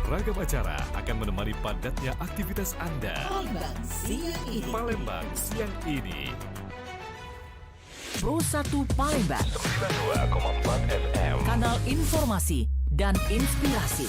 Ragam acara akan menemani padatnya aktivitas Anda. Palembang siang ini. Pro 1 Palembang 92,4 FM. Kanal informasi dan inspirasi.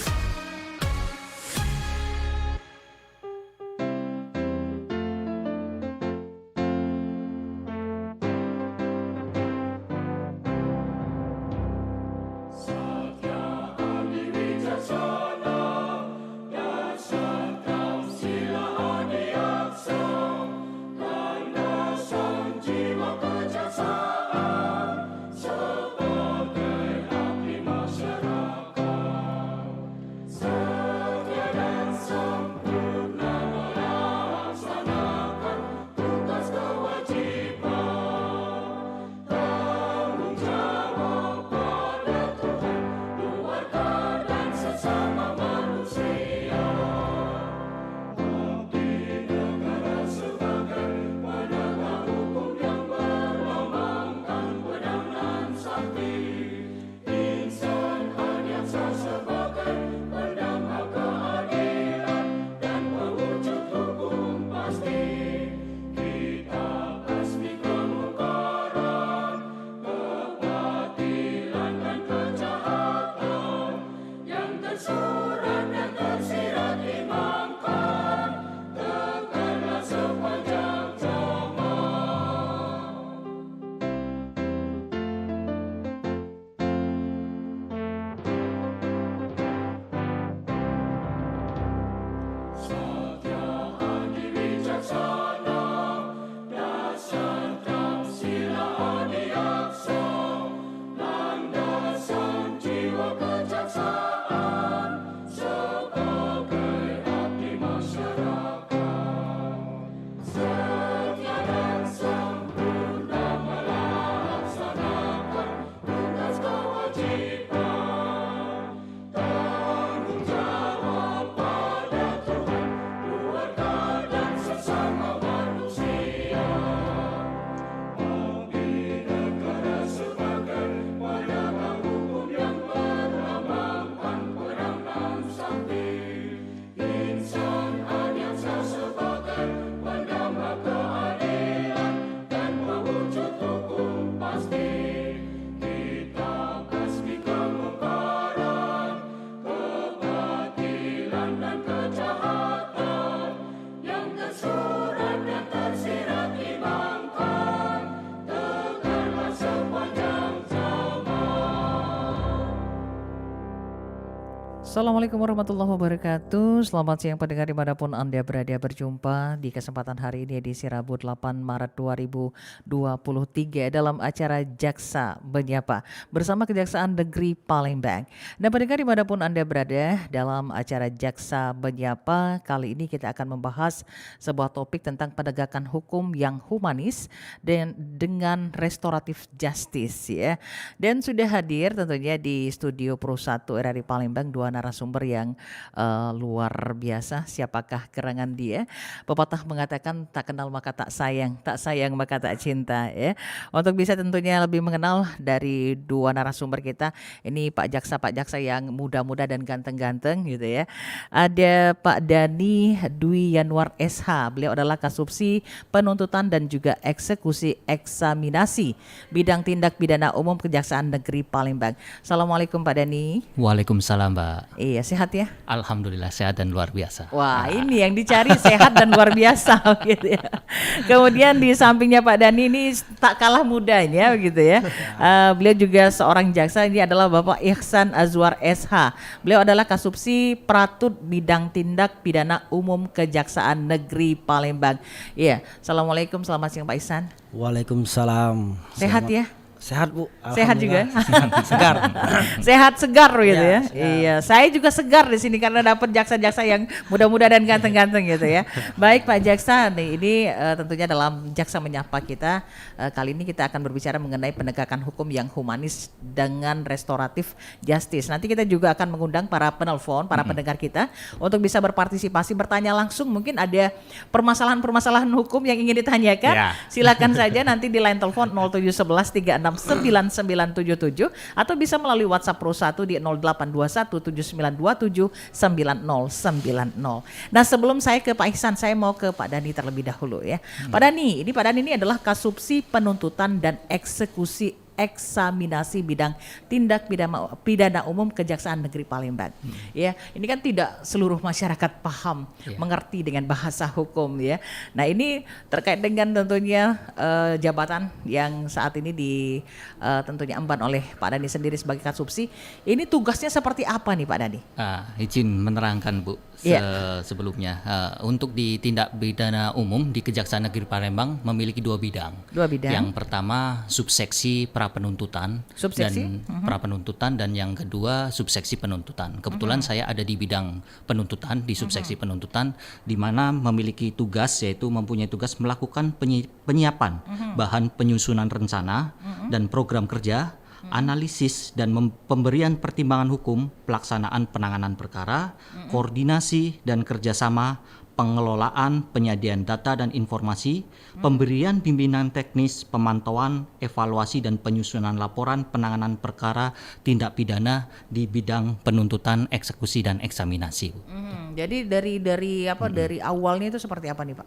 Assalamualaikum warahmatullahi wabarakatuh. Selamat siang pendengar dimanapun Anda berada, berjumpa di kesempatan hari ini di Rabu 8 Maret 2023 dalam acara Jaksa Menyapa bersama Kejaksaan Negeri Palembang. Dan pendengar dimanapun Anda berada dalam acara Jaksa Menyapa, kali ini kita akan membahas sebuah topik tentang penegakan hukum yang humanis dan dengan restoratif justice ya. Dan sudah hadir tentunya di studio Pro 1 RRI Palembang dua narasumber yang luar biasa. Siapakah gerangan dia? Pepatah mengatakan tak kenal maka tak sayang maka tak cinta ya. Untuk bisa tentunya lebih mengenal dari dua narasumber kita, ini Pak Jaksa yang muda-muda dan ganteng-ganteng gitu ya. Ada Pak Dani Dwi Yanwar SH. Beliau adalah Kasubsi Penuntutan dan juga Eksekusi Eksaminasi Bidang Tindak Pidana Umum Kejaksaan Negeri Palembang. Assalamualaikum Pak Dani. Waalaikumsalam Mbak. Iya, sehat ya? Alhamdulillah sehat dan luar biasa. Wah, ini yang dicari, sehat dan luar biasa gitu ya. Kemudian di sampingnya Pak Dani ini tak kalah mudanya gitu ya. Beliau juga seorang jaksa, ini adalah Bapak Ihsan Azwar SH. Beliau adalah Kasubsi Pratut Bidang Tindak Pidana Umum Kejaksaan Negeri Palembang. Iya, Assalamualaikum, selamat siang Pak Ihsan. Waalaikumsalam. Sehat ya? Sehat Bu. Sehat juga. Segar. Sehat segar gitu ya. Sehat. Iya, saya juga segar di sini karena dapat jaksa-jaksa yang muda-muda dan ganteng-ganteng gitu ya. Baik Pak Jaksa, nih ini tentunya dalam Jaksa Menyapa kita kali ini kita akan berbicara mengenai penegakan hukum yang humanis dengan restoratif justice. Nanti kita juga akan mengundang para penelpon, para pendengar kita untuk bisa berpartisipasi, bertanya langsung. Mungkin ada permasalahan-permasalahan hukum yang ingin ditanyakan. Ya. Silakan saja nanti di line telepon 0711 36 0821769977 atau bisa melalui WhatsApp Pro 1 di 082179279090. Nah, sebelum saya ke Pak Ihsan, saya mau ke Pak Dhani terlebih dahulu ya. Pak Dhani ini adalah Kasubsi Penuntutan dan Eksekusi Eksaminasi Bidang Tindak Pidana Umum Kejaksaan Negeri Palembang. Ya, ini kan tidak seluruh masyarakat paham, mengerti dengan bahasa hukum ya. Nah, ini terkait dengan tentunya jabatan yang saat ini tentunya emban oleh Pak Dhani sendiri sebagai Kasubsi. Ini tugasnya seperti apa nih Pak Dhani? Izin menerangkan Bu sebelumnya. Untuk di tindak pidana umum di Kejaksaan Negeri Palembang memiliki dua bidang. Yang pertama subseksi prapenuntutan dan prapenuntutan, dan yang kedua subseksi penuntutan. Kebetulan saya ada di bidang penuntutan, di subseksi penuntutan, di mana memiliki tugas, yaitu mempunyai tugas melakukan penyiapan bahan penyusunan rencana dan program kerja, analisis dan pemberian pertimbangan hukum, pelaksanaan penanganan perkara, koordinasi dan kerjasama, pengelolaan penyediaan data dan informasi, pemberian bimbingan teknis, pemantauan, evaluasi dan penyusunan laporan penanganan perkara tindak pidana di bidang penuntutan, eksekusi dan eksaminasi. Jadi dari awalnya itu seperti apa nih Pak?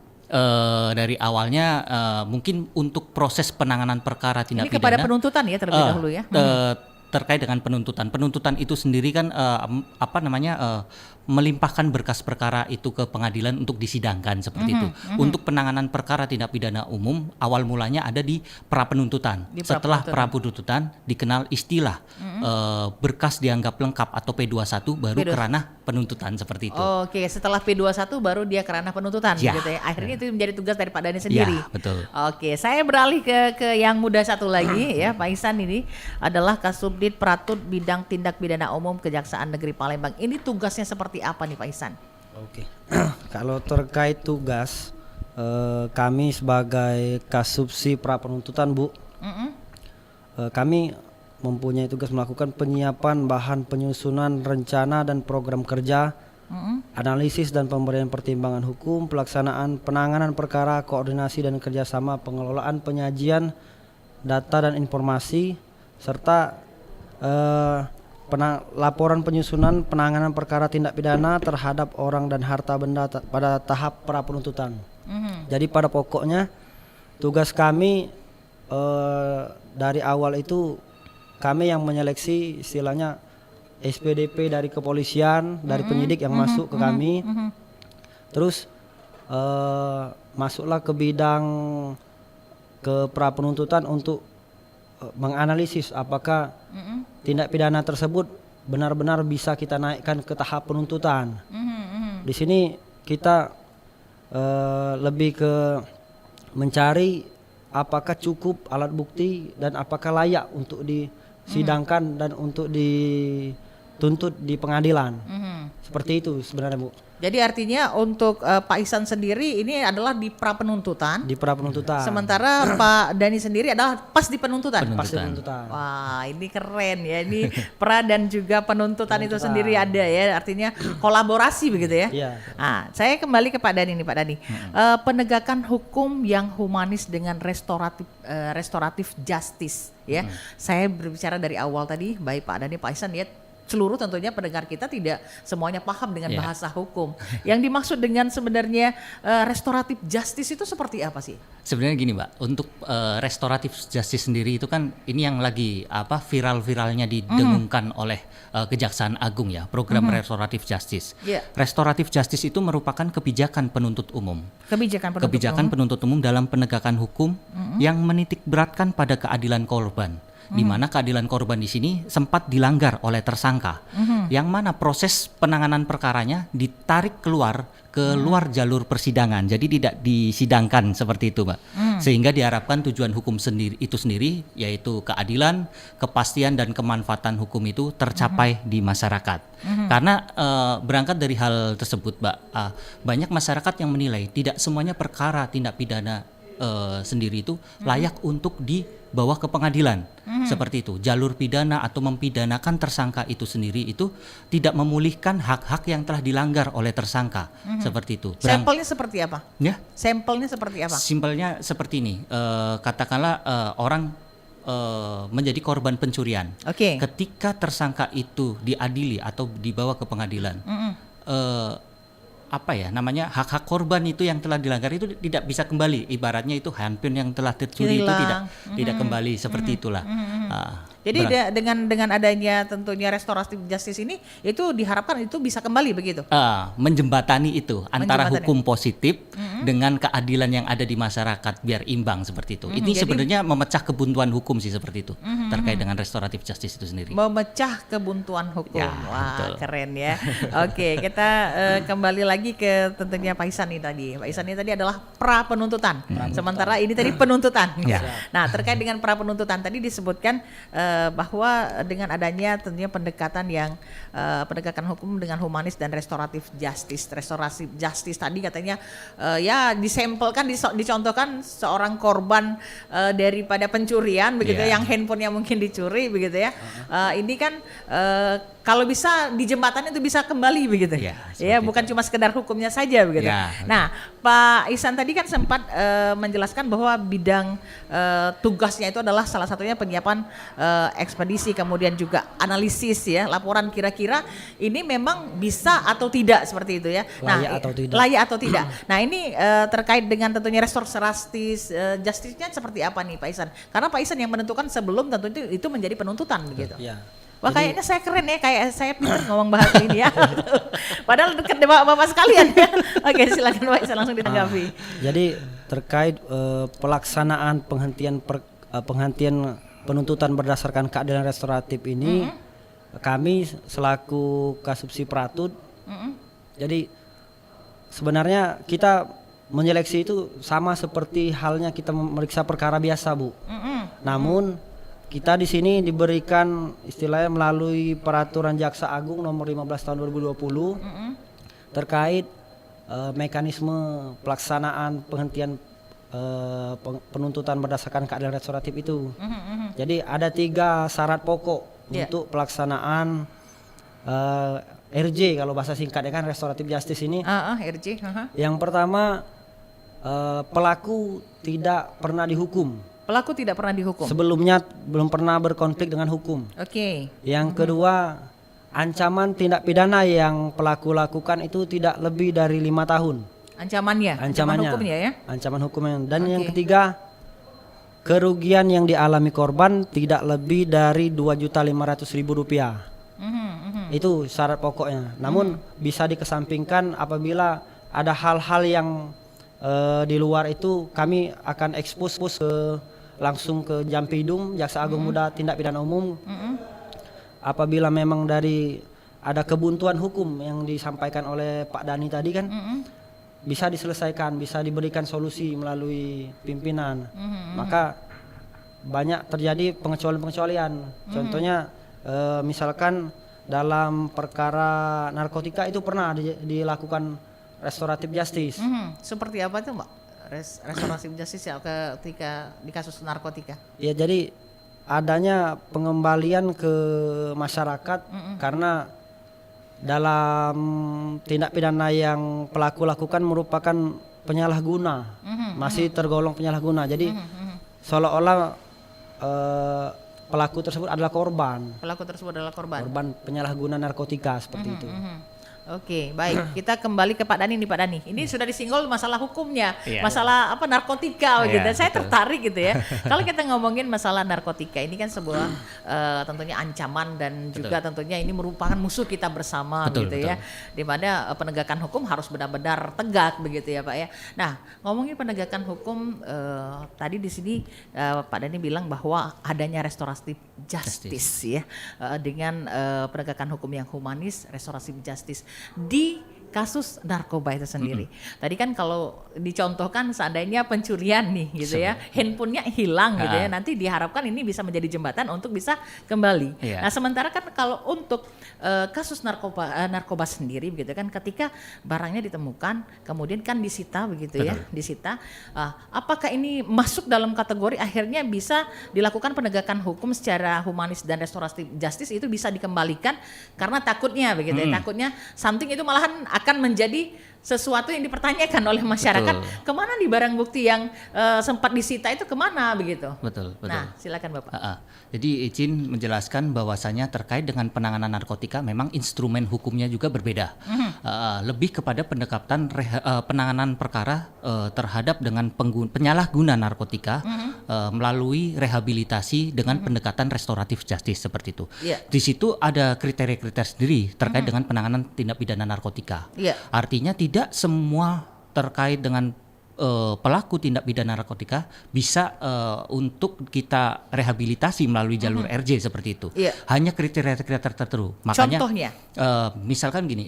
Dari awalnya mungkin untuk proses penanganan perkara tindak ini kepada pidana penuntutan ya terlebih dahulu ya. Terkait dengan penuntutan itu sendiri kan melimpahkan berkas perkara itu ke pengadilan untuk disidangkan seperti itu. Untuk penanganan perkara tindak pidana umum awal mulanya ada di prapenuntutan. Setelah prapenuntutan dikenal istilah berkas dianggap lengkap atau P21 baru ke ranah penuntutan seperti itu. Oke, setelah P21 baru dia ke ranah penuntutan gitu ya. Akhirnya itu menjadi tugas dari Pak Dhani sendiri. Ya, betul. Oke, saya beralih ke yang muda satu lagi ya, Pak Ihsan. Ini adalah Kasubdit Pratut Bidang Tindak Pidana Umum Kejaksaan Negeri Palembang. Ini tugasnya seperti apa nih Pak Ihsan? Oke. Kalau terkait tugas kami sebagai Kasubsi Prapenuntutan Bu, kami mempunyai tugas melakukan penyiapan bahan penyusunan rencana dan program kerja, analisis dan pemberian pertimbangan hukum, pelaksanaan penanganan perkara, koordinasi dan kerjasama, pengelolaan penyajian data dan informasi, serta laporan penyusunan penanganan perkara tindak pidana terhadap orang dan harta benda pada tahap prapenuntutan. Jadi pada pokoknya tugas kami dari awal itu kami yang menyeleksi istilahnya SPDP dari kepolisian, dari penyidik yang masuk ke kami. Terus masuklah ke bidang ke prapenuntutan untuk menganalisis apakah tindak pidana tersebut benar-benar bisa kita naikkan ke tahap penuntutan. Di sini kita lebih ke mencari apakah cukup alat bukti dan apakah layak untuk disidangkan dan untuk dituntut di pengadilan. Seperti itu sebenarnya Bu. Jadi artinya untuk Pak Ihsan sendiri ini adalah di prapenuntutan. Di prapenuntutan. Sementara Pak Dhani sendiri adalah pas di penuntutan. Pas di penuntutan. Wah, ini keren ya. Ini pra dan juga penuntutan itu sendiri ada ya. Artinya kolaborasi begitu ya. Iya. Nah, saya kembali ke Pak Dhani nih Pak Dhani. Penegakan hukum yang humanis dengan restoratif justice ya. Saya berbicara dari awal tadi, baik Pak Dhani, Pak Ihsan ya. Seluruh tentunya pendengar kita tidak semuanya paham dengan bahasa hukum. Yang dimaksud dengan sebenarnya restoratif justice itu seperti apa sih? Sebenarnya gini Mbak, untuk restoratif justice sendiri itu kan ini yang lagi viral-viralnya didengungkan oleh Kejaksaan Agung ya, program restoratif justice. Restoratif justice itu merupakan kebijakan penuntut umum. Kebijakan penuntut umum dalam penegakan hukum yang menitik beratkan pada keadilan korban. Di mana keadilan korban di sini sempat dilanggar oleh tersangka, yang mana proses penanganan perkaranya ditarik keluar ke luar jalur persidangan, jadi tidak disidangkan seperti itu, Mbak. Sehingga diharapkan tujuan hukum itu sendiri, yaitu keadilan, kepastian dan kemanfaatan hukum itu tercapai di masyarakat. Karena berangkat dari hal tersebut, Mbak, banyak masyarakat yang menilai tidak semuanya perkara tindak pidana sendiri itu layak untuk dibawa ke pengadilan. Seperti itu, jalur pidana atau mempidanakan tersangka itu sendiri itu tidak memulihkan hak-hak yang telah dilanggar oleh tersangka. Seperti itu. Sampelnya seperti apa? Ya. Sampelnya seperti apa? Simpelnya seperti ini, katakanlah orang menjadi korban pencurian. Oke. Ketika tersangka itu diadili atau dibawa ke pengadilan, hak-hak korban itu yang telah dilanggar itu tidak bisa kembali. Ibaratnya itu handphone yang telah tercuri itu tidak kembali seperti itulah. Jadi dengan adanya tentunya restoratif justice ini itu diharapkan itu bisa kembali begitu. Menjembatani itu antara hukum positif dengan keadilan yang ada di masyarakat biar imbang seperti itu. Ini sebenarnya memecah kebuntuan hukum sih seperti itu terkait dengan restoratif justice itu sendiri. Memecah kebuntuan hukum. Ya, wah, betul. keren ya. Oke, kita kembali lagi ke tentunya Pak Ihsan nih tadi. Pak Ihsan ini tadi adalah pra penuntutan. Sementara ini tadi penuntutan. Nah, terkait dengan pra penuntutan tadi disebutkan bahwa dengan adanya tentunya pendekatan yang penegakan hukum dengan humanis dan restoratif justice. Restoratif justice tadi katanya ya disampelkan, dicontohkan seorang korban daripada pencurian begitu yang handphonenya mungkin dicuri begitu ya. Ini kan kalau bisa di jembatan itu bisa kembali begitu ya, bukan cuma sekedar hukumnya saja begitu. Nah, Pak Ihsan tadi kan sempat menjelaskan bahwa bidang tugasnya itu adalah salah satunya penyiapan ekspedisi, kemudian juga analisis ya, laporan kira-kira ini memang bisa atau tidak seperti itu ya. Layak atau tidak. Nah, ini terkait dengan tentunya restoratif justice-nya seperti apa nih Pak Ihsan? Karena Pak Ihsan yang menentukan sebelum tentu itu menjadi penuntutan begitu. Wah, kayaknya saya keren ya, kayak saya pintar ngomong bahasa ini ya. Padahal dekat bapak sekalian ya. Oke, silakan Pak Ihsan langsung ditanggapi. Jadi terkait pelaksanaan penghentian penuntutan berdasarkan keadilan restoratif ini, kami selaku Kasubsi Pratut, jadi sebenarnya kita menyeleksi itu sama seperti halnya kita memeriksa perkara biasa, Bu. Namun kita di sini diberikan istilahnya melalui Peraturan Jaksa Agung nomor 15 tahun 2020 terkait mekanisme pelaksanaan penghentian penuntutan berdasarkan keadilan restoratif itu. Jadi ada 3 syarat pokok untuk pelaksanaan RJ kalau bahasa singkatnya kan restoratif justice ini. RJ. Yang pertama pelaku tidak pernah dihukum. Pelaku tidak pernah dihukum. Sebelumnya belum pernah berkonflik dengan hukum. Oke. Yang kedua, ancaman tindak pidana yang pelaku lakukan itu tidak lebih dari 5 tahun. Ancaman hukumnya ya. Ancaman hukumnya. Dan yang ketiga, kerugian yang dialami korban tidak lebih dari Rp2.500.000. Itu syarat pokoknya. Namun bisa dikesampingkan apabila ada hal-hal yang di luar itu, kami akan ekspos langsung ke Jampidum, Jaksa Agung Muda Tindak Pidana Umum. Apabila memang dari ada kebuntuan hukum yang disampaikan oleh Pak Dani tadi kan, bisa diselesaikan, bisa diberikan solusi melalui pimpinan. Maka banyak terjadi pengecualian. Contohnya misalkan dalam perkara narkotika itu pernah dilakukan restoratif justice. Seperti apa tuh Mbak? Restoratif justice ya ketika di kasus narkotika. Ya, jadi adanya pengembalian ke masyarakat karena dalam tindak pidana yang pelaku lakukan merupakan penyalahguna, masih tergolong penyalahguna. Jadi seolah-olah pelaku tersebut adalah korban. Korban penyalahguna narkotika seperti itu. Oke, baik. Kita kembali ke Pak Dani nih, Pak Dani. Ini sudah disinggol masalah hukumnya, masalah narkotika gitu. Saya tertarik gitu ya. Kalau kita ngomongin masalah narkotika, ini kan sebuah tentunya ancaman dan juga tentunya ini merupakan musuh kita bersama gitu ya. Di mana penegakan hukum harus benar-benar tegak begitu ya, Pak ya. Nah, ngomongin penegakan hukum tadi di sini Pak Dani bilang bahwa adanya restoratif justice ya, dengan penegakan hukum yang humanis, restoratif justice di kasus narkoba itu sendiri. Tadi kan kalau dicontohkan seandainya pencurian nih gitu ya, handphonenya hilang gitu ya, nanti diharapkan ini bisa menjadi jembatan untuk bisa kembali. Nah, sementara kan kalau untuk kasus narkoba sendiri begitu kan, ketika barangnya ditemukan kemudian kan disita begitu ya, disita, apakah ini masuk dalam kategori akhirnya bisa dilakukan penegakan hukum secara humanis dan restoratif justice, itu bisa dikembalikan karena takutnya begitu ya, takutnya something itu malahan akan menjadi sesuatu yang dipertanyakan oleh masyarakat, Betul. kemana di barang bukti yang sempat disita itu kemana begitu. Betul. Nah, silakan Bapak. Jadi izin menjelaskan bahwasanya terkait dengan penanganan narkotika memang instrumen hukumnya juga berbeda. Lebih kepada pendekatan penanganan perkara terhadap dengan penyalahguna narkotika melalui rehabilitasi dengan pendekatan restoratif justice seperti itu. Yeah. Di situ ada kriteria-kriteria sendiri terkait dengan penanganan tindak pidana narkotika. Yeah. Artinya tidak semua terkait dengan pelaku tindak pidana narkotika bisa untuk kita rehabilitasi melalui jalur RJ seperti itu. Iya. Hanya kriteria-kriteria tertentu. Makanya, contohnya? Misalkan gini,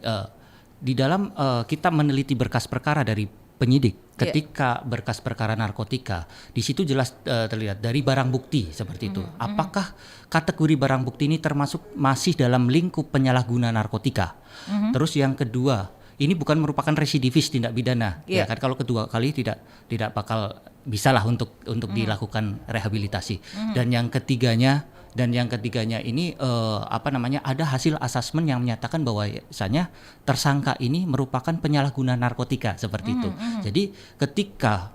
di dalam kita meneliti berkas perkara dari penyidik, ketika berkas perkara narkotika, di situ jelas terlihat dari barang bukti seperti itu. Apakah kategori barang bukti ini termasuk masih dalam lingkup penyalahguna narkotika? Terus yang kedua, ini bukan merupakan residivis tindak pidana, ya kan? Kalau kedua kali tidak bakal bisalah untuk dilakukan rehabilitasi. Dan yang ketiganya ini ada hasil asesmen yang menyatakan bahwa misalnya tersangka ini merupakan penyalahguna narkotika seperti itu. Jadi ketika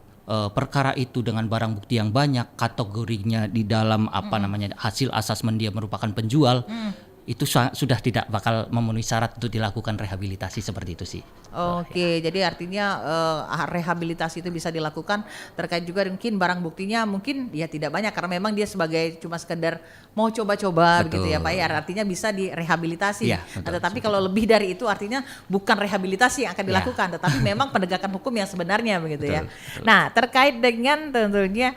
perkara itu dengan barang bukti yang banyak, kategorinya di dalam hasil asesmen dia merupakan penjual, itu sudah tidak bakal memenuhi syarat untuk dilakukan rehabilitasi seperti itu sih. Oke, jadi artinya rehabilitasi itu bisa dilakukan terkait juga mungkin barang buktinya mungkin ya tidak banyak karena memang dia sebagai cuma sekedar mau coba-coba begitu ya Pak ya, artinya bisa direhabilitasi. Ya, betul, tetapi kalau lebih dari itu artinya bukan rehabilitasi yang akan dilakukan, tetapi memang penegakan hukum yang sebenarnya begitu ya. Nah, terkait dengan tentunya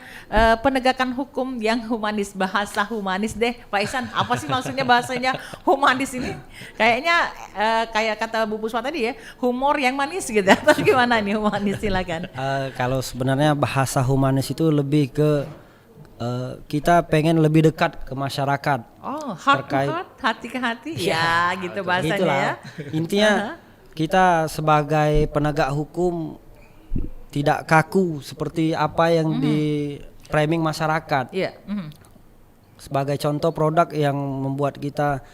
penegakan hukum yang humanis, bahasa humanis deh Pak Ihsan, apa sih maksudnya bahasanya humanis ini? Kayaknya kayak kata Bu Puspa tadi ya, humor yang manis gitu atau gimana nih humanis, silakan. Kalau sebenarnya bahasa humanis itu lebih ke kita pengen lebih dekat ke masyarakat. Oh, heart to heart, hati ke hati, ya gitu bahasanya Gitulah. ya. Intinya kita sebagai penegak hukum tidak kaku seperti apa yang di framing masyarakat. Iya. Sebagai contoh produk yang membuat kita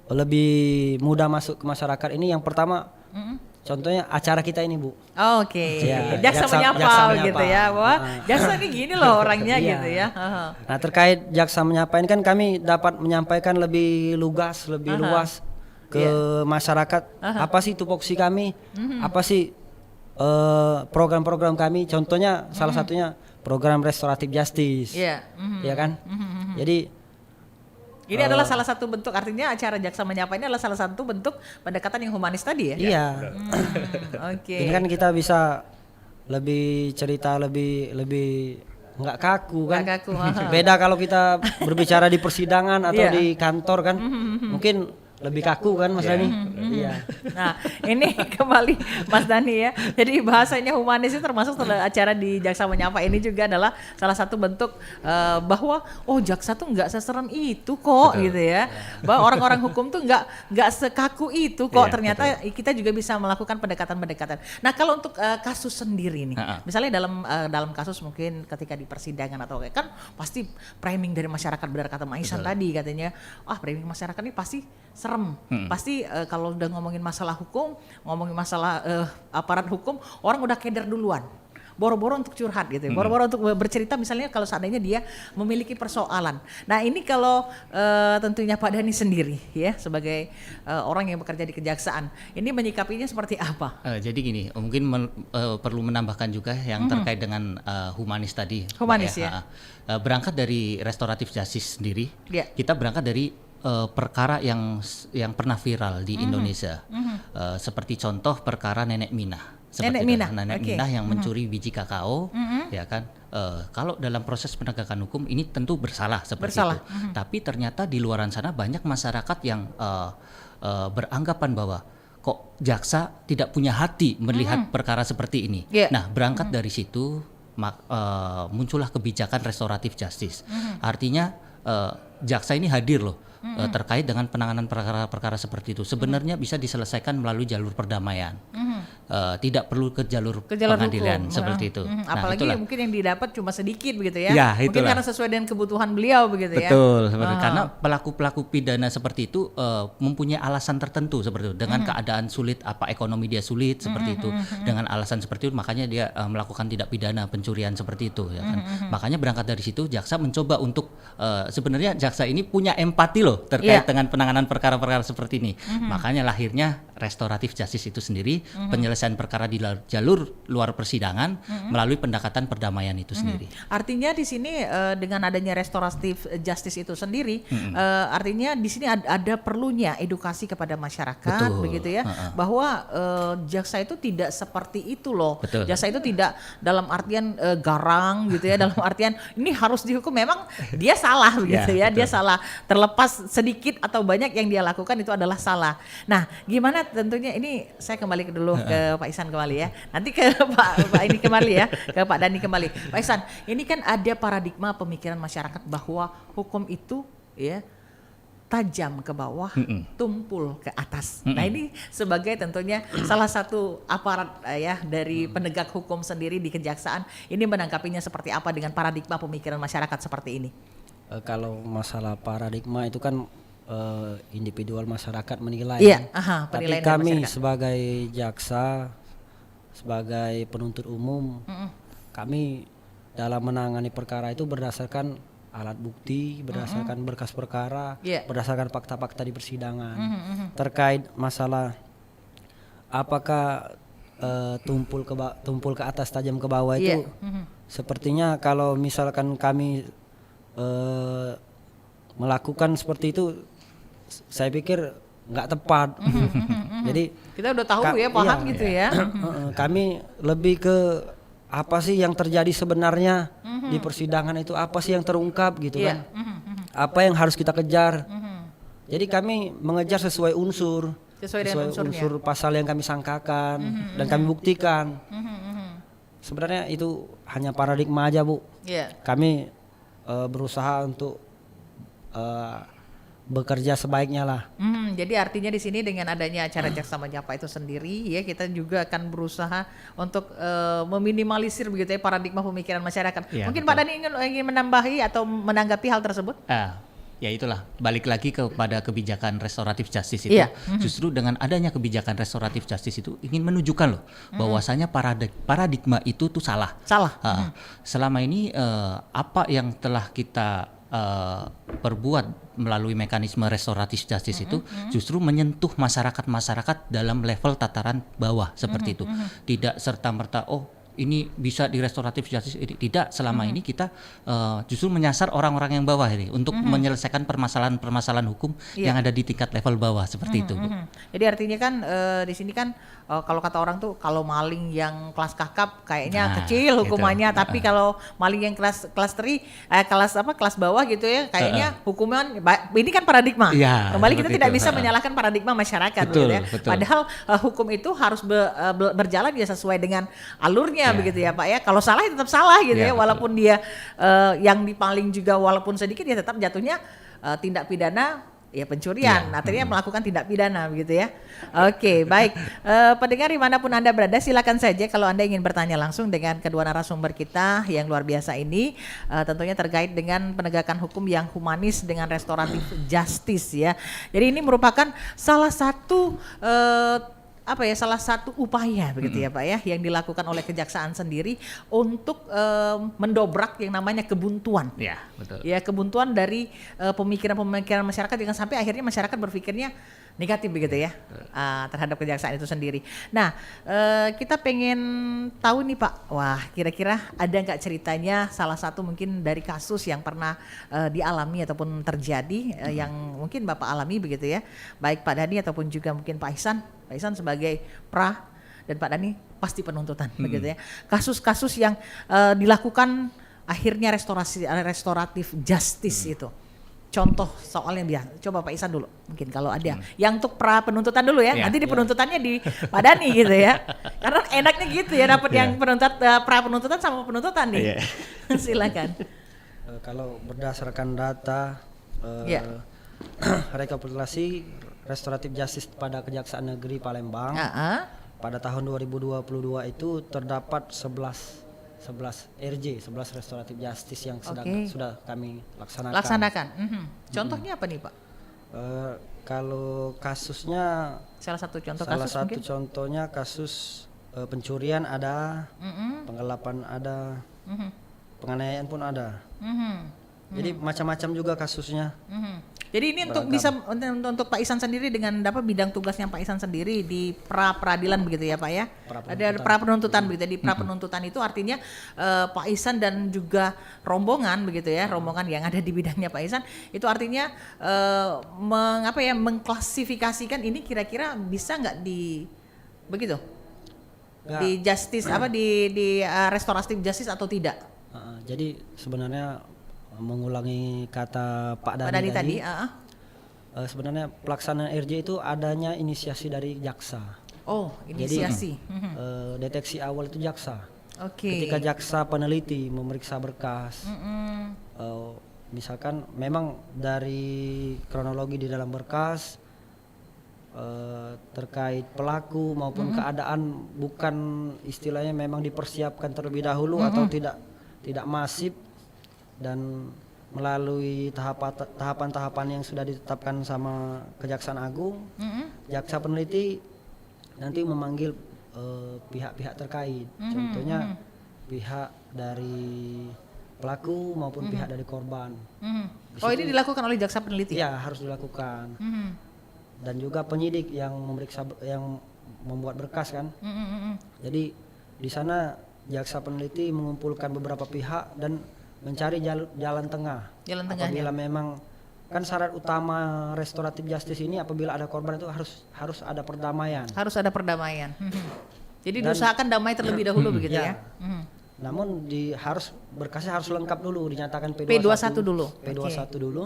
lebih mudah masuk ke masyarakat ini, yang pertama contohnya acara kita ini Bu. Oke. Ya, Jaksa menyapa Jaksa menyapa. gitu ya, bahwa jaksa ini gini loh orangnya Iya. gitu ya. Nah, terkait jaksa menyapa ini kan kami dapat menyampaikan lebih lugas, lebih luas ke masyarakat. Apa sih tupoksi kami? Apa sih program-program kami? Contohnya salah satunya program restoratif justice. Iya. Ya kan? Jadi Ini adalah salah satu bentuk, artinya acara jaksa menyapa ini adalah salah satu bentuk pendekatan yang humanis tadi ya. iya. Oke. Ini kan kita bisa lebih cerita lebih nggak kaku kan. Nggak kaku, Beda kalau kita berbicara di persidangan atau Iya. di kantor kan. Mungkin lebih kaku kan Mas Dani? Iya. Nah, ini kembali Mas Dani ya. Jadi bahasanya humanis itu termasuk acara di Jaksa Menyapa ini juga adalah salah satu bentuk bahwa jaksa tuh nggak seserem itu kok. Betul. Gitu ya. Bahwa orang-orang hukum tuh nggak sekaku itu kok. Ternyata kita juga bisa melakukan pendekatan-pendekatan. Nah, kalau untuk kasus sendiri nih, misalnya dalam kasus mungkin ketika di persidangan atau kan pasti framing dari masyarakat, benar kata Mas Ihsan tadi katanya, framing masyarakat ini pasti serem. Pasti kalau udah ngomongin masalah hukum, ngomongin masalah aparat hukum, orang udah keder duluan. Boro-boro untuk curhat gitu, boro-boro untuk bercerita misalnya kalau seandainya dia memiliki persoalan. Nah, ini kalau tentunya Pak Dhani sendiri ya sebagai orang yang bekerja di kejaksaan, ini menyikapinya seperti apa? Jadi gini, mungkin perlu menambahkan juga yang terkait dengan humanis tadi. Humanis Mbak, ya. Berangkat dari restoratif justice sendiri, kita berangkat dari perkara yang pernah viral di Indonesia, seperti contoh perkara Nenek Minah. Nenek Minah, Nenek Minah yang mencuri biji kakao, ya kan? Kalau dalam proses penegakan hukum ini tentu bersalah seperti itu. Tapi ternyata di luaran sana banyak masyarakat yang beranggapan bahwa kok jaksa tidak punya hati melihat perkara seperti ini. Nah, berangkat dari situ muncullah kebijakan restoratif justice. Artinya jaksa ini hadir loh. Terkait dengan penanganan perkara-perkara seperti itu sebenarnya bisa diselesaikan melalui jalur perdamaian. tidak perlu ke jalur jalur pengadilan hukum. seperti itu. Apalagi itulah. mungkin yang didapat cuma sedikit begitu ya. Ya, mungkin itulah. karena sesuai dengan kebutuhan beliau begitu ya. Betul, karena pelaku-pelaku pidana seperti itu mempunyai alasan tertentu seperti itu. Dengan keadaan sulit, apa ekonomi dia sulit seperti itu. Dengan alasan seperti itu, makanya dia melakukan tindak pidana pencurian seperti itu. Ya kan? Makanya berangkat dari situ, jaksa mencoba untuk sebenarnya jaksa ini punya empati loh terkait dengan penanganan perkara-perkara seperti ini. Makanya lahirnya restoratif justice itu sendiri, penyelesaian perkara di jalur luar persidangan melalui pendekatan perdamaian itu sendiri. Artinya di sini dengan adanya restoratif justice itu sendiri, artinya di sini ada perlunya edukasi kepada masyarakat, Betul. begitu ya, bahwa jaksa itu tidak seperti itu loh. Betul. Jaksa itu tidak dalam artian garang gitu ya, dalam artian ini harus dihukum. Memang dia salah begitu ya, dia salah. Terlepas sedikit atau banyak yang dia lakukan itu adalah salah. Nah, gimana tentunya ini saya kembali dulu ke Pak Ihsan kembali ya. Nanti ke Pak ini kembali ya, ke Pak Dhani kembali. Pak Ihsan, ini kan ada paradigma pemikiran masyarakat bahwa hukum itu ya tajam ke bawah, tumpul ke atas. Nah, ini sebagai tentunya salah satu aparat ya dari penegak hukum sendiri di kejaksaan, ini menanggapinya seperti apa dengan paradigma pemikiran masyarakat seperti ini? Kalau masalah paradigma itu kan individual masyarakat menilai. Iya, kan? Tapi penilaian kami masyarakat. sebagai jaksa, sebagai penuntut umum, kami dalam menangani perkara itu berdasarkan alat bukti, berdasarkan berkas perkara, berdasarkan fakta-fakta di persidangan. Terkait masalah apakah tumpul ke atas tajam ke bawah itu, sepertinya kalau misalkan kami melakukan seperti itu, saya pikir nggak tepat. Jadi kita udah tahu ya, paham gitu ya. Kami lebih ke apa sih yang terjadi sebenarnya di persidangan itu, apa sih yang terungkap gitu kan, apa yang harus kita kejar. Jadi kami mengejar sesuai unsur, Sesuai dengan unsur pasal yang kami sangkakan dan kami buktikan. Sebenarnya itu hanya paradigma aja, Bu. Kami berusaha untuk bekerja sebaiknya lah. Jadi artinya di sini dengan adanya acara Jaksa Menyapa itu sendiri ya, kita juga akan berusaha untuk meminimalisir begitu ya paradigma pemikiran masyarakat. Ya, Mungkin betul. Pak Dhani ingin menambahi atau menanggapi hal tersebut? Ya itulah, balik lagi kepada kebijakan restoratif justice itu. Justru dengan adanya kebijakan restoratif justice itu ingin menunjukkan loh bahwasanya paradigma itu tuh salah. Selama ini apa yang telah kita perbuat melalui mekanisme restoratif justice itu justru menyentuh masyarakat dalam level tataran bawah seperti itu. Tidak serta-merta ini bisa di restoratif justice, tidak. Selama ini kita justru menyasar orang-orang yang bawah ini untuk menyelesaikan permasalahan hukum yang ada di tingkat level bawah seperti itu. Jadi artinya kan di sini kan kalau kata orang tuh, kalau maling yang kelas kakap kayaknya kecil hukumannya, tapi kalau maling yang kelas bawah gitu ya kayaknya hukuman ini kan paradigma. Kembali kita tidak bisa menyalahkan paradigma masyarakat gitu ya. Padahal hukum itu harus berjalan ya sesuai dengan alurnya begitu ya Pak ya. Kalau salah ya tetap salah gitu ya, walaupun dia yang dipaling juga walaupun sedikit ya tetap jatuhnya tindak pidana ya pencurian, artinya melakukan tindak pidana begitu ya. Oke, baik. Pendengar dimanapun Anda berada, silakan saja kalau Anda ingin bertanya langsung dengan kedua narasumber kita yang luar biasa ini, tentunya terkait dengan penegakan hukum yang humanis dengan restoratif justice ya. Jadi ini merupakan salah satu salah satu upaya begitu ya Pak ya, yang dilakukan oleh kejaksaan sendiri untuk mendobrak yang namanya kebuntuan. Ya, betul. Ya, kebuntuan dari pemikiran-pemikiran masyarakat, jangan sampai akhirnya masyarakat berpikirnya negatif begitu ya terhadap kejaksaan itu sendiri. Nah, kita pengen tahu nih Pak, wah kira-kira ada nggak ceritanya salah satu mungkin dari kasus yang pernah dialami ataupun terjadi yang mungkin Bapak alami begitu ya, baik Pak Dhani ataupun juga mungkin Pak Ihsan. Pak Ihsan sebagai pra dan Pak Dhani pasti penuntutan begitu ya. Kasus-kasus yang dilakukan akhirnya restoratif justice itu. Contoh soal yang biasa. Coba Pak Ihsan dulu mungkin kalau ada. Yang untuk pra penuntutan dulu ya. Nanti di penuntutannya di Pak Dhani gitu ya. Karena enaknya gitu ya dapat yang pra penuntutan sama penuntutan nih. Silakan. Kalau berdasarkan data rekapitulasi restoratif justice pada Kejaksaan Negeri Palembang, pada tahun 2022 itu terdapat 11 RJ, 11 restoratif justice yang sudah kami laksanakan. Contohnya apa nih Pak? Kalau kasusnya Salah satu contoh contohnya kasus pencurian ada, penggelapan ada, penganiayaan pun ada. Jadi macam-macam juga kasusnya. Jadi ini untuk bisa untuk Pak Ihsan sendiri dengan bidang tugasnya Pak Ihsan sendiri di peradilan begitu ya Pak ya. Ada pra penuntutan begitu. Di pra penuntutan itu artinya Pak Ihsan dan juga rombongan begitu ya, rombongan yang ada di bidangnya Pak Ihsan itu artinya mengklasifikasikan ini kira-kira bisa nggak di begitu? Ya. Di justice di restoratif justice atau tidak? Jadi sebenarnya mengulangi kata Pak Dani tadi, sebenarnya pelaksanaan RJ itu adanya inisiasi dari jaksa. Oh, inisiasi. Jadi deteksi awal itu jaksa. Oke. Ketika jaksa peneliti memeriksa berkas, misalkan memang dari kronologi di dalam berkas terkait pelaku maupun keadaan bukan istilahnya memang dipersiapkan terlebih dahulu atau tidak masif dan melalui tahapan-tahapan yang sudah ditetapkan sama Kejaksaan Agung, jaksa peneliti nanti memanggil pihak-pihak terkait, contohnya pihak dari pelaku maupun pihak dari korban. Oh, ini dilakukan oleh jaksa peneliti? Ya, harus dilakukan. Dan juga penyidik yang memeriksa, yang membuat berkas kan. Jadi di sana jaksa peneliti mengumpulkan beberapa pihak dan mencari jalan tengah. Apabila memang kan syarat utama restoratif justice ini apabila ada korban itu harus ada perdamaian. Harus ada perdamaian. Jadi diusahakan damai terlebih dahulu begitu ya. Namun berkasnya harus lengkap dulu, dinyatakan P21 dulu. P21 dulu.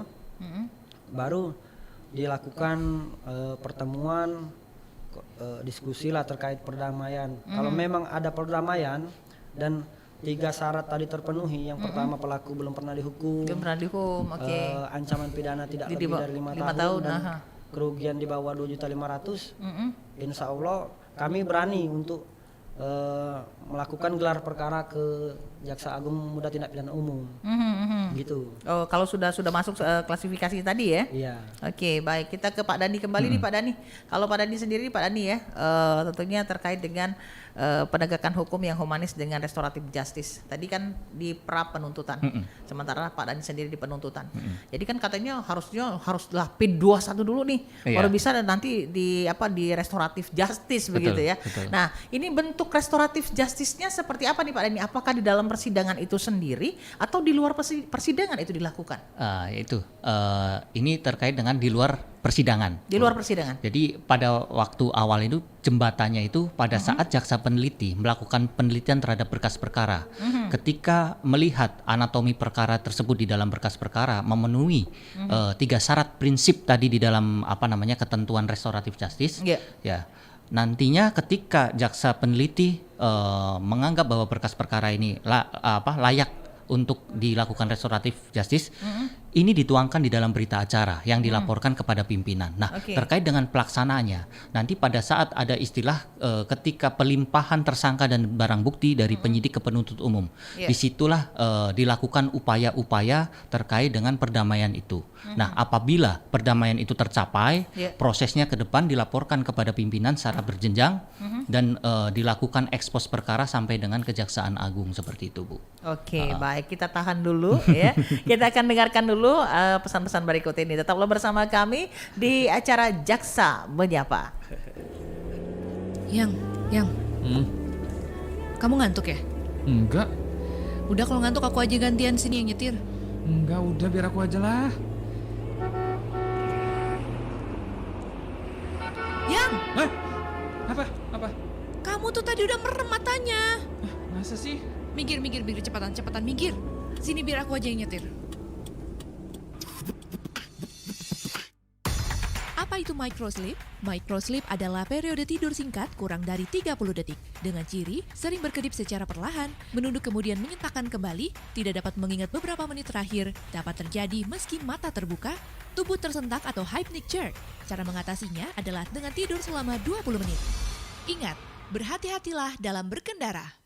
Baru dilakukan pertemuan diskusi lah terkait perdamaian. Kalau memang ada perdamaian dan 3 syarat tadi terpenuhi, yang pertama pelaku belum pernah dihukum, ancaman pidana tidak lebih dari 5 tahun dan kerugian di bawah 2.500.000, insya Allah kami berani untuk melakukan gelar perkara ke Jaksa Agung Muda Tindak Pidana Umum. Gitu. Oh, kalau sudah masuk klasifikasi tadi ya? Iya. Oke, baik. Kita ke Pak Dani kembali nih Pak Dani. Kalau Pak Dani sendiri Pak Dani ya, tentunya terkait dengan penegakan hukum yang humanis dengan restoratif justice. Tadi kan di pra penuntutan, sementara Pak Dani sendiri di penuntutan. Jadi kan katanya haruslah P21 dulu nih, baru bisa nanti di restoratif justice begitu ya. Betul. Nah, ini bentuk restoratif justice-nya seperti apa nih Pak Dani? Apakah di dalam persidangan itu sendiri atau di luar persidangan itu dilakukan? Ini terkait dengan di luar persidangan. Di luar persidangan. Jadi pada waktu awal itu jembatannya itu pada saat jaksa peneliti melakukan penelitian terhadap berkas perkara. Ketika melihat anatomi perkara tersebut di dalam berkas perkara memenuhi 3 syarat prinsip tadi di dalam ketentuan restoratif justice. Ya. Nantinya ketika jaksa peneliti menganggap bahwa berkas perkara ini layak untuk dilakukan restoratif justice, ini dituangkan di dalam berita acara yang dilaporkan kepada pimpinan. Nah, terkait dengan pelaksanaannya, nanti pada saat ada istilah ketika pelimpahan tersangka dan barang bukti dari penyidik ke penuntut umum, disitulah dilakukan upaya-upaya terkait dengan perdamaian itu. Nah, apabila perdamaian itu tercapai, prosesnya ke depan dilaporkan kepada pimpinan secara berjenjang dan dilakukan ekspos perkara sampai dengan Kejaksaan Agung seperti itu, Bu. Oke, baik, kita tahan dulu ya. Kita akan dengarkan dulu pesan-pesan berikut ini. Tetaplah bersama kami di acara Jaksa Menyapa. Yang, kamu ngantuk ya? Enggak. Udah kalau ngantuk aku aja gantian sini yang nyetir. Enggak, udah biar aku aja lah. Yang, Apa? kamu tuh tadi udah merem matanya. Masa sih? Minggir, cepetan minggir. Sini biar aku aja yang nyetir. Apa itu microsleep? Microsleep adalah periode tidur singkat kurang dari 30 detik. Dengan ciri, sering berkedip secara perlahan, menunduk kemudian menyentakkan kembali, tidak dapat mengingat beberapa menit terakhir, dapat terjadi meski mata terbuka, tubuh tersentak atau hypnic jerk. Cara mengatasinya adalah dengan tidur selama 20 menit. Ingat, Berhati-hatilah dalam berkendara.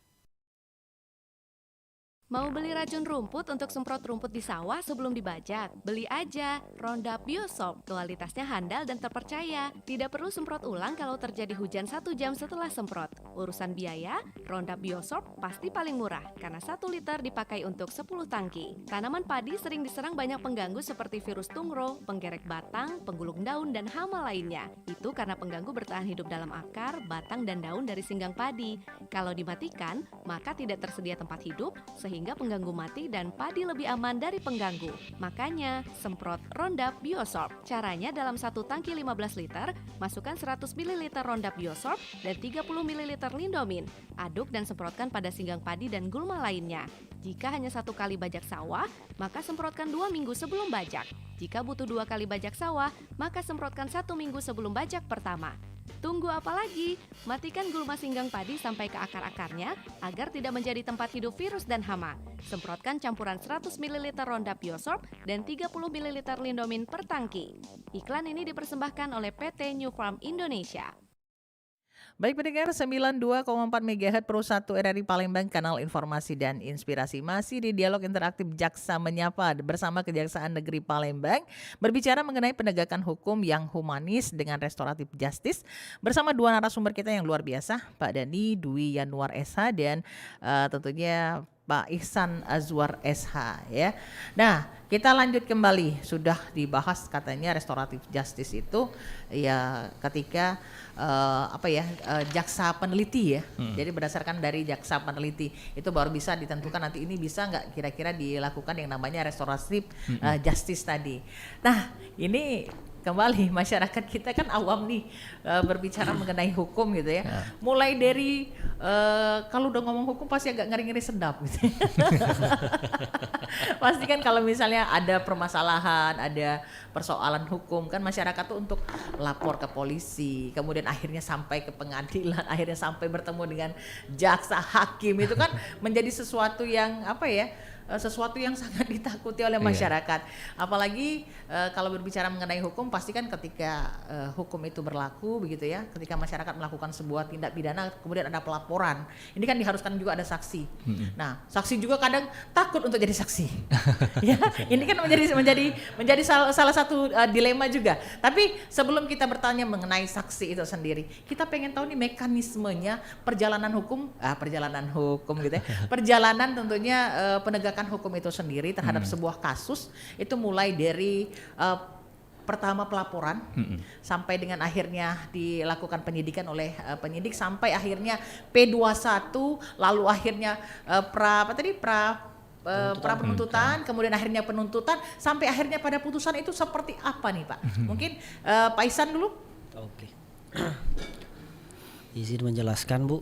Mau beli racun rumput untuk semprot rumput di sawah sebelum dibajak? Beli aja Roundup Biosorb. Kualitasnya handal dan terpercaya. Tidak perlu semprot ulang kalau terjadi hujan 1 jam setelah semprot. Urusan biaya, Roundup Biosorb pasti paling murah karena 1 liter dipakai untuk 10 tangki. Tanaman padi sering diserang banyak pengganggu seperti virus tungro, penggerek batang, penggulung daun, dan hama lainnya. Itu karena pengganggu bertahan hidup dalam akar, batang, dan daun dari singgang padi. Kalau dimatikan, maka tidak tersedia tempat hidup, sehingga pengganggu mati dan padi lebih aman dari pengganggu. Makanya, semprot Roundup Biosorb. Caranya dalam 1 tangki 15 liter, masukkan 100 ml Roundup Biosorb dan 30 ml Lindomin. Aduk dan semprotkan pada singgang padi dan gulma lainnya. Jika hanya 1 kali bajak sawah, maka semprotkan 2 minggu sebelum bajak. Jika butuh 2 kali bajak sawah, maka semprotkan 1 minggu sebelum bajak pertama. Tunggu apa lagi? Matikan gulma singgang padi sampai ke akar-akarnya agar tidak menjadi tempat hidup virus dan hama. Semprotkan campuran 100 ml Roundup Biosorb dan 30 ml Lindomin per tangki. Iklan ini dipersembahkan oleh PT New Farm Indonesia. Baik pendengar 92,4 MHz Pro 1 RRI Palembang, kanal informasi dan inspirasi. Masih di dialog interaktif Jaksa Menyapa bersama Kejaksaan Negeri Palembang, berbicara mengenai penegakan hukum yang humanis dengan restoratif justice bersama 2 narasumber kita yang luar biasa, Pak Dhani Dwi Yanuar SH dan tentunya Pak Ihsan Azwar SH ya. Nah, kita lanjut kembali. Sudah dibahas katanya restoratif justice itu ya ketika jaksa peneliti ya. Jadi berdasarkan dari jaksa peneliti itu baru bisa ditentukan nanti ini bisa nggak kira-kira dilakukan yang namanya restoratif justice tadi. Nah, ini kembali masyarakat kita kan awam nih berbicara mengenai hukum gitu ya. Mulai dari kalau udah ngomong hukum pasti agak ngeri-ngeri sedap gitu. Pasti kan kalau misalnya ada permasalahan, ada persoalan hukum kan masyarakat tuh untuk lapor ke polisi, kemudian akhirnya sampai ke pengadilan, akhirnya sampai bertemu dengan jaksa, hakim, itu kan menjadi sesuatu yang sesuatu yang sangat ditakuti oleh masyarakat. Apalagi kalau berbicara mengenai hukum, pasti kan ketika hukum itu berlaku begitu ya, ketika masyarakat melakukan sebuah tindak pidana, kemudian ada pelaporan, ini kan diharuskan juga ada saksi. Nah, saksi juga kadang takut untuk jadi saksi. Ya, ini kan menjadi salah satu dilema juga. Tapi sebelum kita bertanya mengenai saksi itu sendiri, kita pengen tahu nih mekanismenya perjalanan hukum gitu ya. Perjalanan tentunya penegakan hukum itu sendiri terhadap sebuah kasus itu mulai dari pertama pelaporan sampai dengan akhirnya dilakukan penyidikan oleh penyidik sampai akhirnya P21 lalu akhirnya pra penuntutan, kemudian akhirnya penuntutan sampai akhirnya pada putusan itu seperti apa nih Pak? Mungkin Pak Ihsan dulu. Oke. Izin menjelaskan Bu,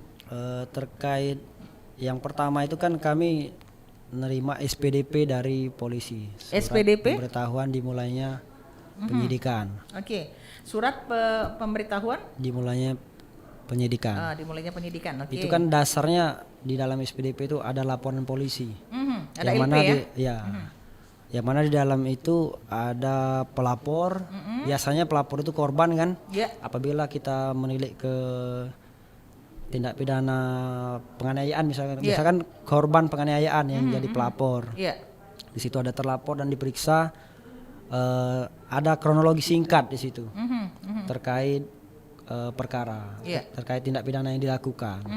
terkait yang pertama itu kan kami menerima SPDP dari polisi. SPDP? Pemberitahuan dimulainya penyidikan. Oke. Surat pemberitahuan? Dimulainya penyidikan. Dimulainya penyidikan. Oke. Itu kan dasarnya di dalam SPDP itu ada laporan polisi. Ada yang LP mana ya? Yang mana di dalam itu ada pelapor. Biasanya pelapor itu korban kan? Yeah. Apabila kita menilik ke tindak pidana penganiayaan misalkan korban penganiayaan yang jadi pelapor. Di situ ada terlapor dan diperiksa, ada kronologi singkat di situ terkait perkara, terkait tindak pidana yang dilakukan.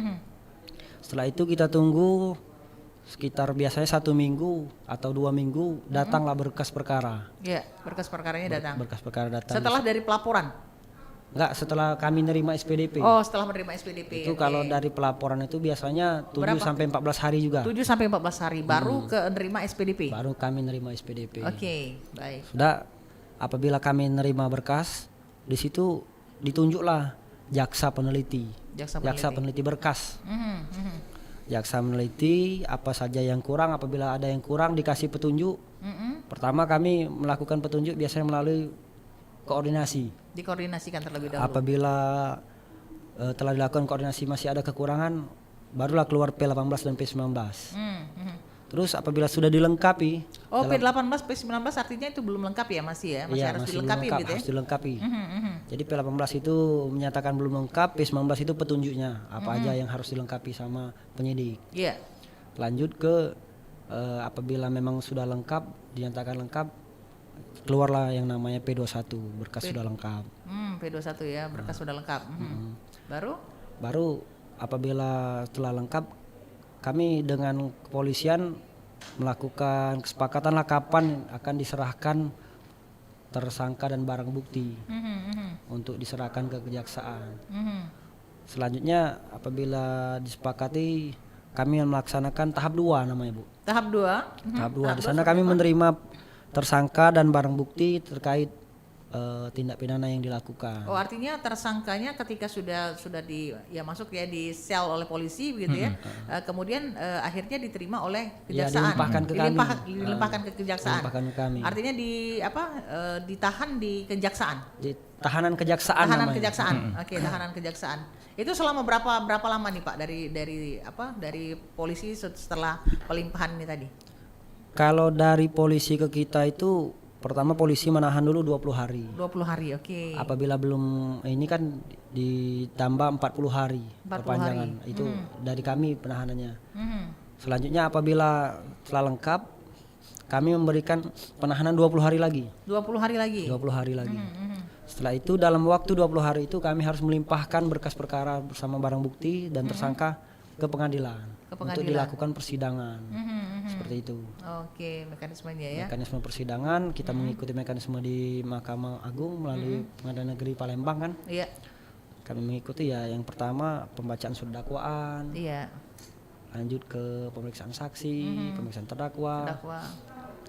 Setelah itu kita tunggu sekitar biasanya 1 minggu atau 2 minggu datanglah berkas perkara. Berkas perkaranya datang. Berkas perkara datang. Setelah dari pelaporan? Enggak, setelah kami nerima SPDP. Oh, setelah menerima SPDP. Itu kalau dari pelaporan itu biasanya 7 sampai 14 hari juga. 7 sampai 14 hari baru ke nerima SPDP. Baru kami nerima SPDP. Oke, baik. Sudah apabila kami nerima berkas, di situ ditunjuklah jaksa peneliti. Jaksa peneliti berkas. Jaksa meneliti apa saja yang kurang, apabila ada yang kurang dikasih petunjuk. Pertama kami melakukan petunjuk biasanya melalui koordinasi. Dikoordinasikan terlebih dahulu. Apabila telah dilakukan koordinasi masih ada kekurangan, barulah keluar P18 dan P19. Terus apabila sudah dilengkapi, Oh, P18, P19 artinya itu belum lengkap ya masih ya? Masih iya, harus masih dilengkapi belum lengkap, gitu ya? harus dilengkapi. Jadi P18 itu menyatakan belum lengkap, P19 itu petunjuknya apa aja yang harus dilengkapi sama penyidik. Iya. Lanjut ke apabila memang sudah lengkap, dinyatakan lengkap, keluarlah yang namanya P21, berkas sudah lengkap. P21 ya, berkas sudah lengkap. Baru apabila telah lengkap, kami dengan kepolisian melakukan kesepakatan lah kapan akan diserahkan tersangka dan barang bukti untuk diserahkan ke kejaksaan. Selanjutnya apabila disepakati, kami melaksanakan tahap 2 namanya, Bu. Tahap 2. Tahap 2. Di sana kami menerima tersangka dan barang bukti terkait tindak pidana yang dilakukan. Oh, artinya tersangkanya ketika sudah masuk ya di sel oleh polisi begitu ya. Kemudian akhirnya diterima oleh kejaksaan. Dilimpahkan ke kami. Dilimpahkan ke kejaksaan. Dilimpahkan ke kami. Artinya ditahan di kejaksaan. Di tahanan kejaksaan Tahanan namanya. kejaksaan. Oke, tahanan kejaksaan. Itu selama berapa lama nih Pak dari polisi setelah pelimpahan ini tadi? Kalau dari polisi ke kita itu pertama polisi menahan dulu 20 hari. 20 hari, oke. Apabila belum ini kan ditambah 40 hari 40 perpanjangan. hari. Itu dari kami penahanannya. Selanjutnya apabila telah lengkap, kami memberikan penahanan 20 hari lagi. 20 hari lagi. 20 hari lagi. Setelah itu dalam waktu 20 hari itu kami harus melimpahkan berkas perkara bersama barang bukti dan tersangka ke pengadilan untuk dilakukan persidangan. Seperti itu. Oke, mekanismenya ya. Mekanisme persidangan kita mengikuti mekanisme di Mahkamah Agung melalui Pengadilan Negeri Palembang kan. Iya. Kami mengikuti ya yang pertama pembacaan surat dakwaan. Iya. Lanjut ke pemeriksaan saksi, pemeriksaan terdakwa,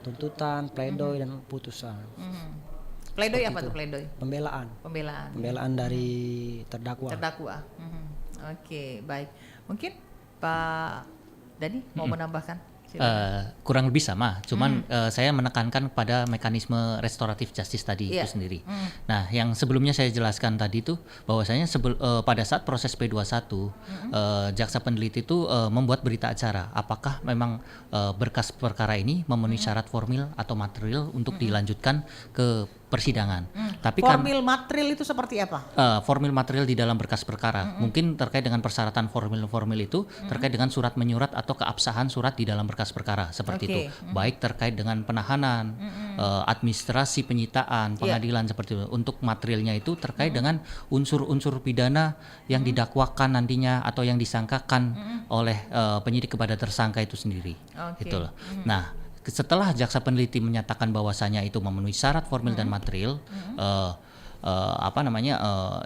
tuntutan, pledoi dan putusan. Pledoi apa tuh pledoi? Pembelaan. Pembelaan dari terdakwa. Oke, baik. Mungkin Pak Dani mau menambahkan? Kurang lebih sama, cuman saya menekankan pada mekanisme restoratif justice tadi itu sendiri. Nah, yang sebelumnya saya jelaskan tadi itu bahwasanya pada saat proses P21 jaksa peneliti itu membuat berita acara apakah memang berkas perkara ini memenuhi syarat formil atau material untuk dilanjutkan ke persidangan. Tapi formil material itu seperti apa? Formil material di dalam berkas perkara mungkin terkait dengan persyaratan formil itu terkait dengan surat menyurat atau keabsahan surat di dalam berkas perkara seperti itu, baik terkait dengan penahanan, administrasi penyitaan, pengadilan seperti itu. Untuk materialnya itu terkait dengan unsur-unsur pidana yang didakwakan nantinya atau yang disangkakan oleh penyidik kepada tersangka itu sendiri. Gitu loh. Nah, setelah jaksa peneliti menyatakan bahwasanya itu memenuhi syarat formil dan material,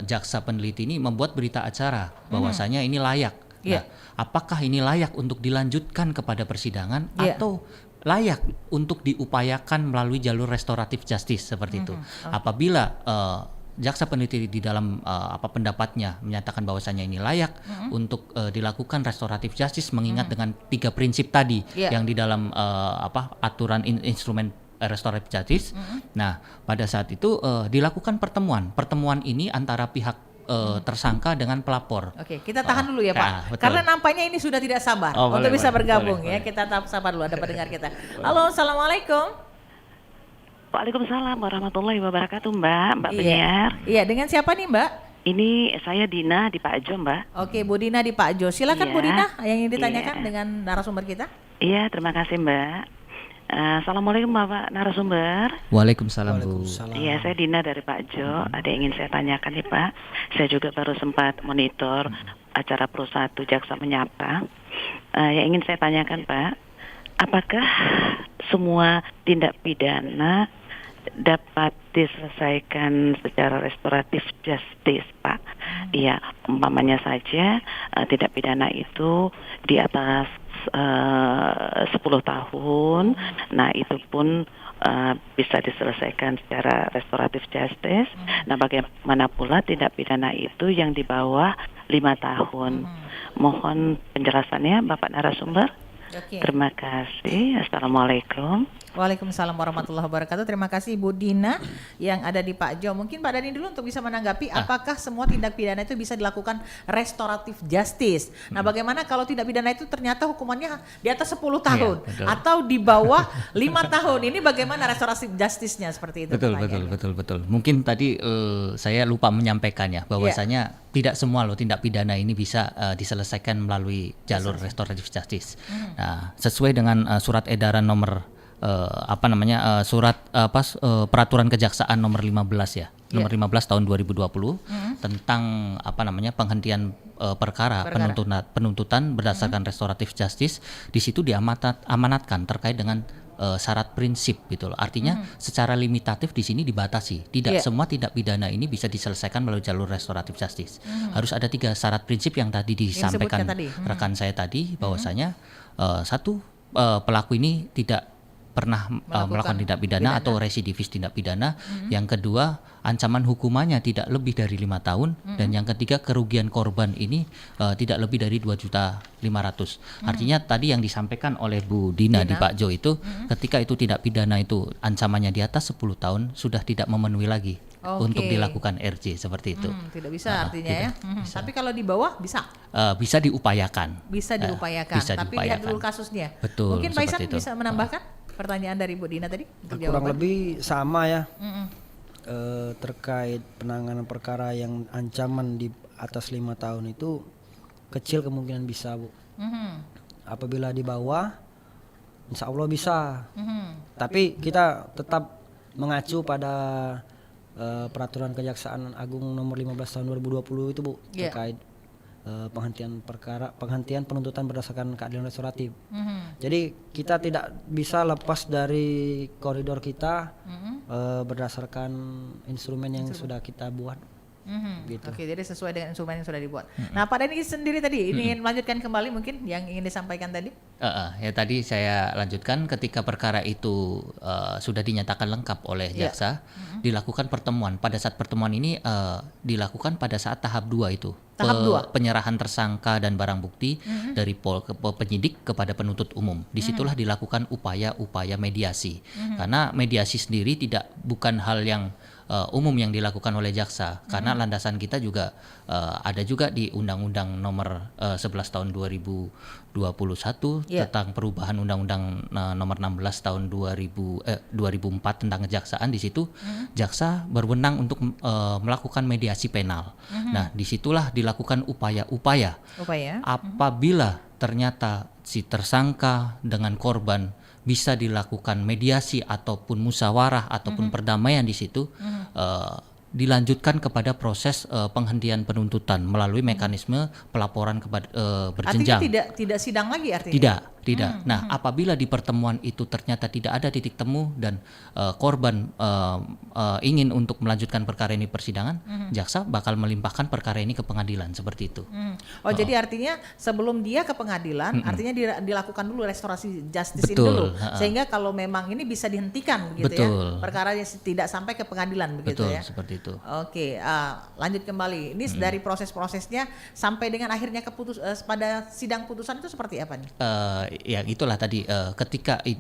jaksa peneliti ini membuat berita acara bahwasanya ini layak. Nah, apakah ini layak untuk dilanjutkan kepada persidangan atau layak untuk diupayakan melalui jalur restoratif justice seperti itu? Apabila jaksa peneliti di dalam pendapatnya menyatakan bahwasanya ini layak untuk dilakukan restoratif justice mengingat dengan 3 prinsip tadi yang di dalam aturan instrumen restoratif justice. Nah, pada saat itu dilakukan pertemuan ini antara pihak tersangka dengan pelapor. Oke, kita tahan dulu ya Pak. Betul. Karena nampaknya ini sudah tidak sabar untuk bisa bergabung ya. Kita tetap sabar dulu, ada pendengar kita. Halo, assalamualaikum. Waalaikumsalam warahmatullahi wabarakatuh, Mbak penyiar. Iya, dengan siapa nih Mbak? Ini saya Dina di Pak Jo, Mbak. Oke, Bu Dina di Pak Jo. Silakan Bu Dina yang ingin ditanyakan dengan narasumber kita. Iya, terima kasih Mbak. Assalamualaikum Bapak narasumber. Waalaikumsalam Bu. Iya, saya Dina dari Pak Jo. Ada yang ingin saya tanyakan nih Pak. Saya juga baru sempat monitor acara Pro 1 Jaksa Menyapa. Yang ingin saya tanyakan Pak, apakah semua tindak pidana dapat diselesaikan secara restoratif justice Pak? Iya, umpamanya saja tindak pidana itu di atas 10 tahun, nah itu pun bisa diselesaikan secara restoratif justice. Nah, bagaimana pula tindak pidana itu yang di bawah 5 tahun? Mohon penjelasannya Bapak narasumber. Oke. Terima kasih. Assalamualaikum. Waalaikumsalam warahmatullahi wabarakatuh. Terima kasih Bu Dina yang ada di Pak Jo. Mungkin Pak Dani dulu untuk bisa menanggapi apakah semua tindak pidana itu bisa dilakukan restoratif justice. Nah, bagaimana kalau tindak pidana itu ternyata hukumannya di atas 10 tahun betul. atau di bawah 5 tahun. Ini bagaimana restoratif justice-nya seperti itu? Betul. Mungkin tadi saya lupa menyampaikannya bahwasanya tidak semua tindak pidana ini bisa diselesaikan melalui jalur restoratif justice. Nah, sesuai dengan surat edaran nomor peraturan kejaksaan nomor 15 ya. Nomor 15 tahun 2020 tentang penghentian perkara penuntutan berdasarkan restoratif justice. Di situ diamanatkan terkait dengan syarat prinsip gitu loh. Artinya secara limitatif di sini dibatasi. Tidak semua tindak pidana ini bisa diselesaikan melalui jalur restoratif justice. Harus ada 3 syarat prinsip yang tadi disampaikan rekan saya tadi, bahwasanya satu, pelaku ini tidak pernah melakukan tindak pidana atau residivis tindak pidana. Yang kedua, ancaman hukumannya tidak lebih dari 5 tahun. Dan yang ketiga, kerugian korban ini tidak lebih dari 2.500.000. Artinya tadi yang disampaikan oleh Bu Dina di Pak Jo itu, ketika itu tindak pidana itu ancamannya di atas 10 tahun sudah tidak memenuhi lagi untuk dilakukan RJ seperti itu. Tidak bisa artinya bisa. Tapi kalau di bawah bisa? Bisa diupayakan. Bisa diupayakan. Tapi lihat dulu kasusnya. Betul. Mungkin Pak Isan bisa menambahkan pertanyaan dari Bu Dina tadi? Kurang lebih sama ya. Terkait penanganan perkara yang ancaman di atas 5 tahun itu kecil kemungkinan bisa, Bu. Apabila di bawah, insya Allah bisa. Tapi kita tetap mengacu pada peraturan Kejaksaan Agung nomor 15 tahun 2020 itu, Bu, terkait penghentian penuntutan berdasarkan keadilan restoratif. Jadi kita tidak bisa lepas dari koridor kita berdasarkan instrumen yang sudah kita buat. Gitu. Oke, jadi sesuai dengan instrumen yang sudah dibuat. Nah, Pak Dani sendiri tadi ingin melanjutkan kembali mungkin yang ingin disampaikan tadi? Ya tadi saya lanjutkan, ketika perkara itu sudah dinyatakan lengkap oleh jaksa, dilakukan pertemuan. Pada saat pertemuan ini dilakukan pada saat tahap 2 itu. Penyerahan tersangka dan barang bukti dari penyidik kepada penuntut umum. Disitulah dilakukan upaya-upaya mediasi. Karena mediasi sendiri bukan hal yang umum yang dilakukan oleh jaksa, karena landasan kita juga ada juga di Undang-Undang Nomor 11 Tahun 2021 tentang perubahan Undang-Undang Nomor 16 Tahun 2004 tentang kejaksaan. Di situ jaksa berwenang untuk melakukan mediasi penal. Nah, disitulah dilakukan upaya-upaya. Apabila ternyata si tersangka dengan korban bisa dilakukan mediasi ataupun musyawarah ataupun perdamaian di situ, dilanjutkan kepada proses penghentian penuntutan melalui mekanisme pelaporan berjenjang. Artinya tidak sidang lagi artinya? Tidak. Nah, apabila di pertemuan itu ternyata tidak ada titik temu dan korban ingin untuk melanjutkan perkara ini persidangan, jaksa bakal melimpahkan perkara ini ke pengadilan seperti itu. Jadi artinya sebelum dia ke pengadilan, artinya dilakukan dulu restorasi justice ini dulu, sehingga kalau memang ini bisa dihentikan begitu ya, perkara yang tidak sampai ke pengadilan begitu ya. Seperti itu. Oke, lanjut kembali. Ini dari proses-prosesnya sampai dengan akhirnya pada sidang putusan itu seperti apa nih? Ya itulah tadi,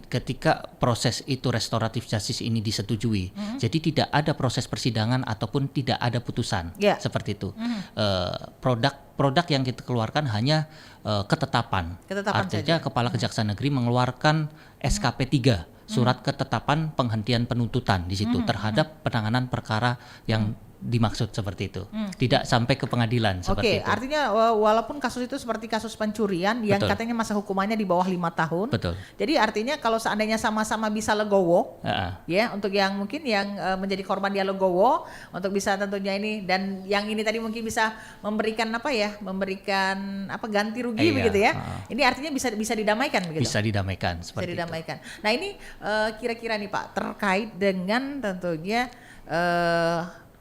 ketika proses itu restoratif justice ini disetujui, jadi tidak ada proses persidangan ataupun tidak ada putusan, seperti itu. Produk yang kita keluarkan hanya ketetapan artinya saja. Kepala Kejaksaan Negeri mengeluarkan SKP 3, surat ketetapan penghentian penuntutan di situ terhadap penanganan perkara yang dimaksud seperti itu. Tidak sampai ke pengadilan seperti itu. Artinya walaupun kasus itu seperti kasus pencurian yang katanya masa hukumannya di bawah 5 tahun. Jadi artinya kalau seandainya sama-sama bisa legowo, ya, untuk yang mungkin yang menjadi korban dia legowo, untuk bisa tentunya ini, dan yang ini tadi mungkin bisa memberikan ganti rugi begitu ya. Ini artinya bisa didamaikan begitu. Bisa didamaikan seperti itu. Nah, ini kira-kira nih Pak, terkait dengan tentunya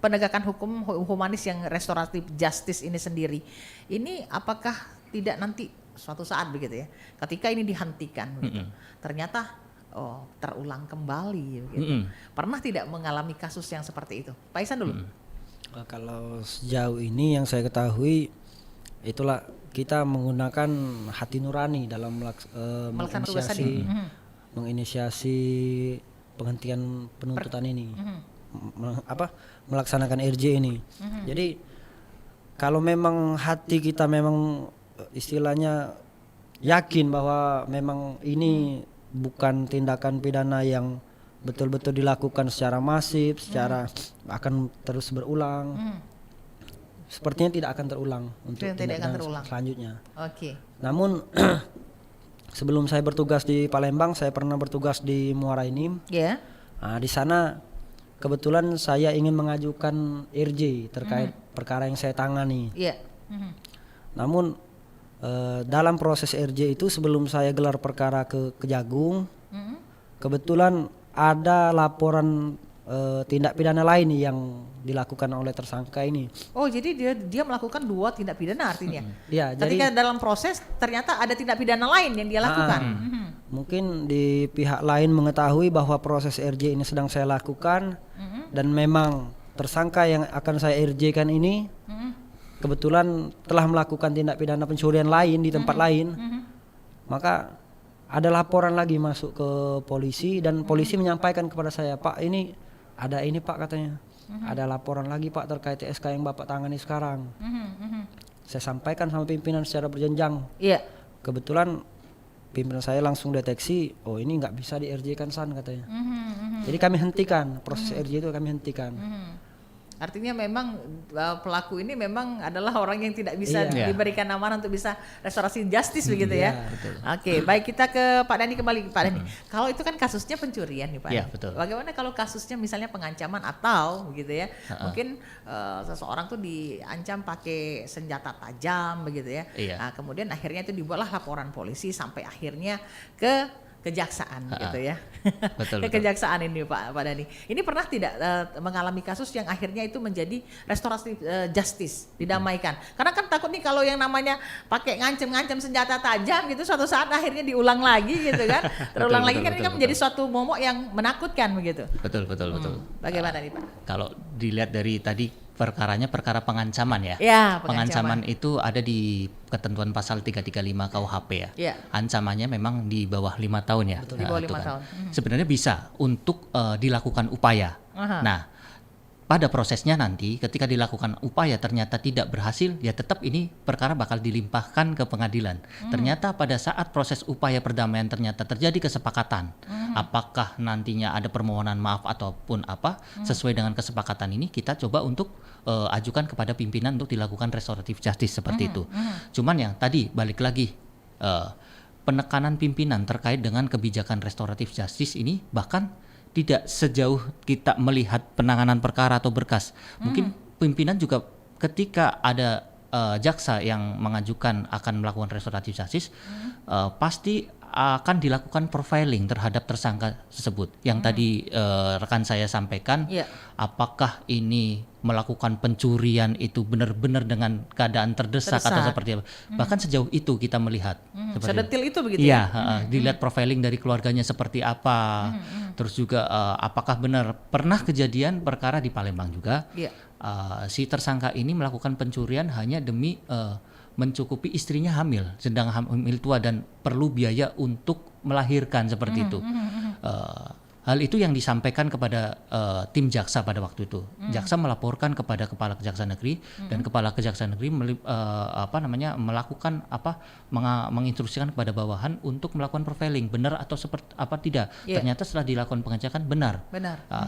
penegakan hukum humanis yang restoratif justice ini sendiri, ini apakah tidak nanti suatu saat begitu ya, ketika ini dihentikan begitu, ternyata terulang kembali begitu. Pernah tidak mengalami kasus yang seperti itu? Pak Isan dulu. Kalau sejauh ini yang saya ketahui itulah kita menggunakan hati nurani dalam Melaksanakan tugas tadi. menginisiasi penghentian penuntutan ini, melaksanakan RJ ini. Jadi kalau memang hati kita memang istilahnya yakin bahwa memang ini bukan tindakan pidana yang betul-betul dilakukan secara masif, secara akan terus berulang. Sepertinya tidak akan terulang untuk tidak akan terulang selanjutnya. Oke. Namun sebelum saya bertugas di Palembang, saya pernah bertugas di Muara Enim. Ya. Nah, di sana kebetulan saya ingin mengajukan RJ terkait perkara yang saya tangani. Iya. Namun dalam proses RJ itu sebelum saya gelar perkara ke Kejagung, kebetulan ada laporan tindak pidana lain yang dilakukan oleh tersangka ini. Oh, jadi dia melakukan 2 tindak pidana artinya. Ya, Ketika jadi dalam proses ternyata ada tindak pidana lain yang dia lakukan. mungkin di pihak lain mengetahui bahwa proses RJ ini sedang saya lakukan dan memang tersangka yang akan saya RJ-kan ini kebetulan telah melakukan tindak pidana pencurian lain di tempat lain. Maka ada laporan lagi masuk ke polisi dan polisi menyampaikan kepada saya, "Pak, ini ada ini Pak," katanya. "Ada laporan lagi Pak terkait SK yang Bapak tangani sekarang." Saya sampaikan sama pimpinan secara berjenjang. Iya. Kebetulan pimpinan saya langsung deteksi, "Oh, ini nggak bisa di RJ-kan San," katanya. Jadi kami hentikan proses RJ itu, kami hentikan. Artinya memang pelaku ini memang adalah orang yang tidak bisa Iya. diberikan amanah untuk bisa restorasi justice begitu ya. betul. Oke, baik, kita ke Pak Dhani kembali. Pak Dhani, kalau itu kan kasusnya pencurian nih Pak. Iya, Dhani. betul. Bagaimana kalau kasusnya misalnya pengancaman atau begitu ya? Mungkin seseorang tuh diancam pakai senjata tajam begitu ya. Iya. Nah, kemudian akhirnya itu dibuatlah laporan polisi sampai akhirnya ke kejaksaan gitu ya. Betul, Ke betul. kejaksaan ini Pak Dhani. Ini pernah tidak mengalami kasus yang akhirnya itu menjadi restoratif justice, didamaikan? Karena kan takut nih kalau yang namanya pakai ngancem-ngancem senjata tajam gitu suatu saat akhirnya diulang lagi gitu kan. Terulang lagi kan ini kan menjadi suatu momok yang menakutkan begitu. Betul. Bagaimana nih Pak? Kalau dilihat dari tadi perkaranya perkara pengancaman ya. Ya, Pengancaman itu ada di ketentuan pasal 335 KUHP ya. Ya. Ancamannya memang di bawah 5 tahun ya. Di bawah itu 5 tahun. Sebenarnya bisa untuk dilakukan upaya. Aha. Nah, pada prosesnya nanti ketika dilakukan upaya ternyata tidak berhasil, ya tetap ini perkara bakal dilimpahkan ke pengadilan. Ternyata pada saat proses upaya perdamaian ternyata terjadi kesepakatan. Apakah nantinya ada permohonan maaf ataupun apa, sesuai dengan kesepakatan ini kita coba untuk ajukan kepada pimpinan untuk dilakukan restoratif justice seperti itu. Cuman yang tadi balik lagi penekanan pimpinan terkait dengan kebijakan restoratif justice ini bahkan tidak sejauh kita melihat penanganan perkara atau berkas. Mungkin pimpinan juga ketika ada jaksa yang mengajukan akan melakukan restoratif justice, pasti akan dilakukan profiling terhadap tersangka tersebut. Yang tadi rekan saya sampaikan, apakah ini melakukan pencurian itu benar-benar dengan keadaan terdesak atau seperti apa. Bahkan sejauh itu kita melihat. Sedetil itu begitu ya? ya? Dilihat profiling dari keluarganya seperti apa. Terus juga apakah benar pernah kejadian perkara di Palembang juga. Si tersangka ini melakukan pencurian hanya demi mencukupi istrinya hamil, sedang hamil tua dan perlu biaya untuk melahirkan seperti itu. Hal itu yang disampaikan kepada tim jaksa pada waktu itu. Jaksa melaporkan kepada Kepala Kejaksaan Negeri dan Kepala Kejaksaan Negeri melakukan menginstruksikan kepada bawahan untuk melakukan profiling benar atau seperti apa tidak. Ternyata setelah dilakukan pengecekan benar.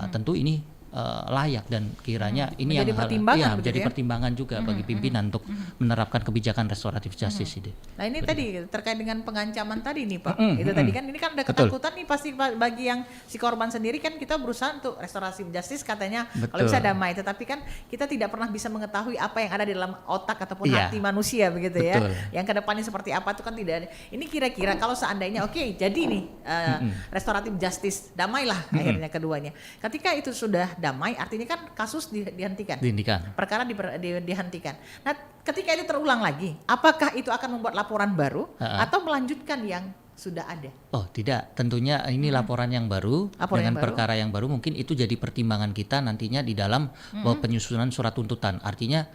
Tentu ini layak dan kiranya ini menjadi yang pertimbangan menjadi ya? pertimbangan juga bagi pimpinan untuk menerapkan kebijakan restoratif justice ini. Nah ini tadi terkait dengan pengancaman tadi nih Pak, itu tadi kan ini kan ada ketakutan nih pasti bagi yang si korban sendiri kan kita berusaha untuk restorasi justice katanya kalau bisa damai, tetapi kan kita tidak pernah bisa mengetahui apa yang ada di dalam otak ataupun hati manusia begitu ya, yang kedepannya seperti apa itu kan tidak ada. Ini kira-kira kalau seandainya oke, jadi nih restoratif justice damailah akhirnya keduanya. Ketika itu sudah damai artinya kan kasus dihentikan. Perkara dihentikan. Nah, ketika itu terulang lagi, apakah itu akan membuat laporan baru atau melanjutkan yang sudah ada? Oh, tidak. Tentunya ini laporan yang baru dengan perkara yang baru mungkin itu jadi pertimbangan kita nantinya di dalam penyusunan surat tuntutan. Artinya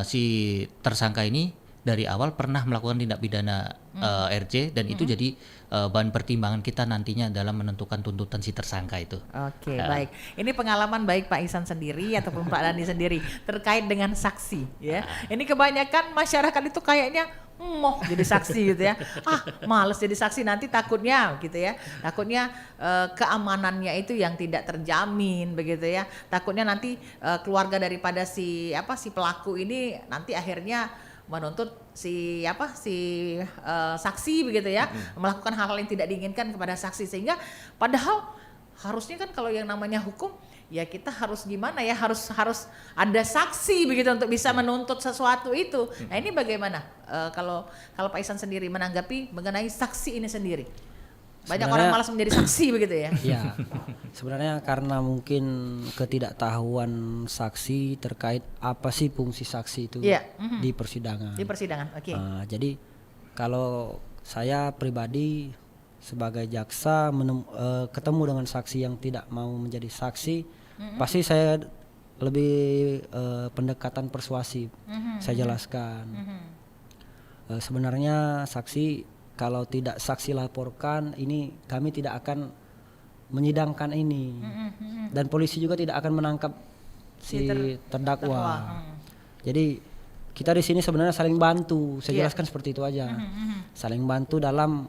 si tersangka ini dari awal pernah melakukan tindak pidana RJ dan itu jadi bahan pertimbangan kita nantinya dalam menentukan tuntutan si tersangka itu. Oke, baik. Ini pengalaman baik Pak Ihsan sendiri ataupun Pak Dani sendiri terkait dengan saksi ya. Ini kebanyakan masyarakat itu kayaknya moh jadi saksi gitu ya. Males jadi saksi, nanti takutnya gitu ya. Takutnya keamanannya itu yang tidak terjamin begitu ya. Takutnya nanti keluarga daripada si pelaku ini nanti akhirnya menuntut si saksi begitu ya, melakukan hal-hal yang tidak diinginkan kepada saksi, sehingga padahal harusnya kan kalau yang namanya hukum ya kita harus gimana ya, harus ada saksi begitu untuk bisa menuntut sesuatu itu. Nah ini bagaimana kalau Pak Ihsan sendiri menanggapi mengenai saksi ini sendiri? Banyak orang malas menjadi saksi begitu ya? Iya, sebenarnya karena mungkin ketidaktahuan saksi terkait apa sih fungsi saksi itu di persidangan. Di persidangan, oke. Jadi kalau saya pribadi sebagai jaksa ketemu dengan saksi yang tidak mau menjadi saksi, pasti saya lebih pendekatan persuasif. Saya jelaskan. Sebenarnya saksi, kalau tidak saksi laporkan ini, kami tidak akan menyidangkan ini, dan polisi juga tidak akan menangkap si terdakwa. Jadi kita di sini sebenarnya saling bantu. Saya jelaskan seperti itu aja. Saling bantu dalam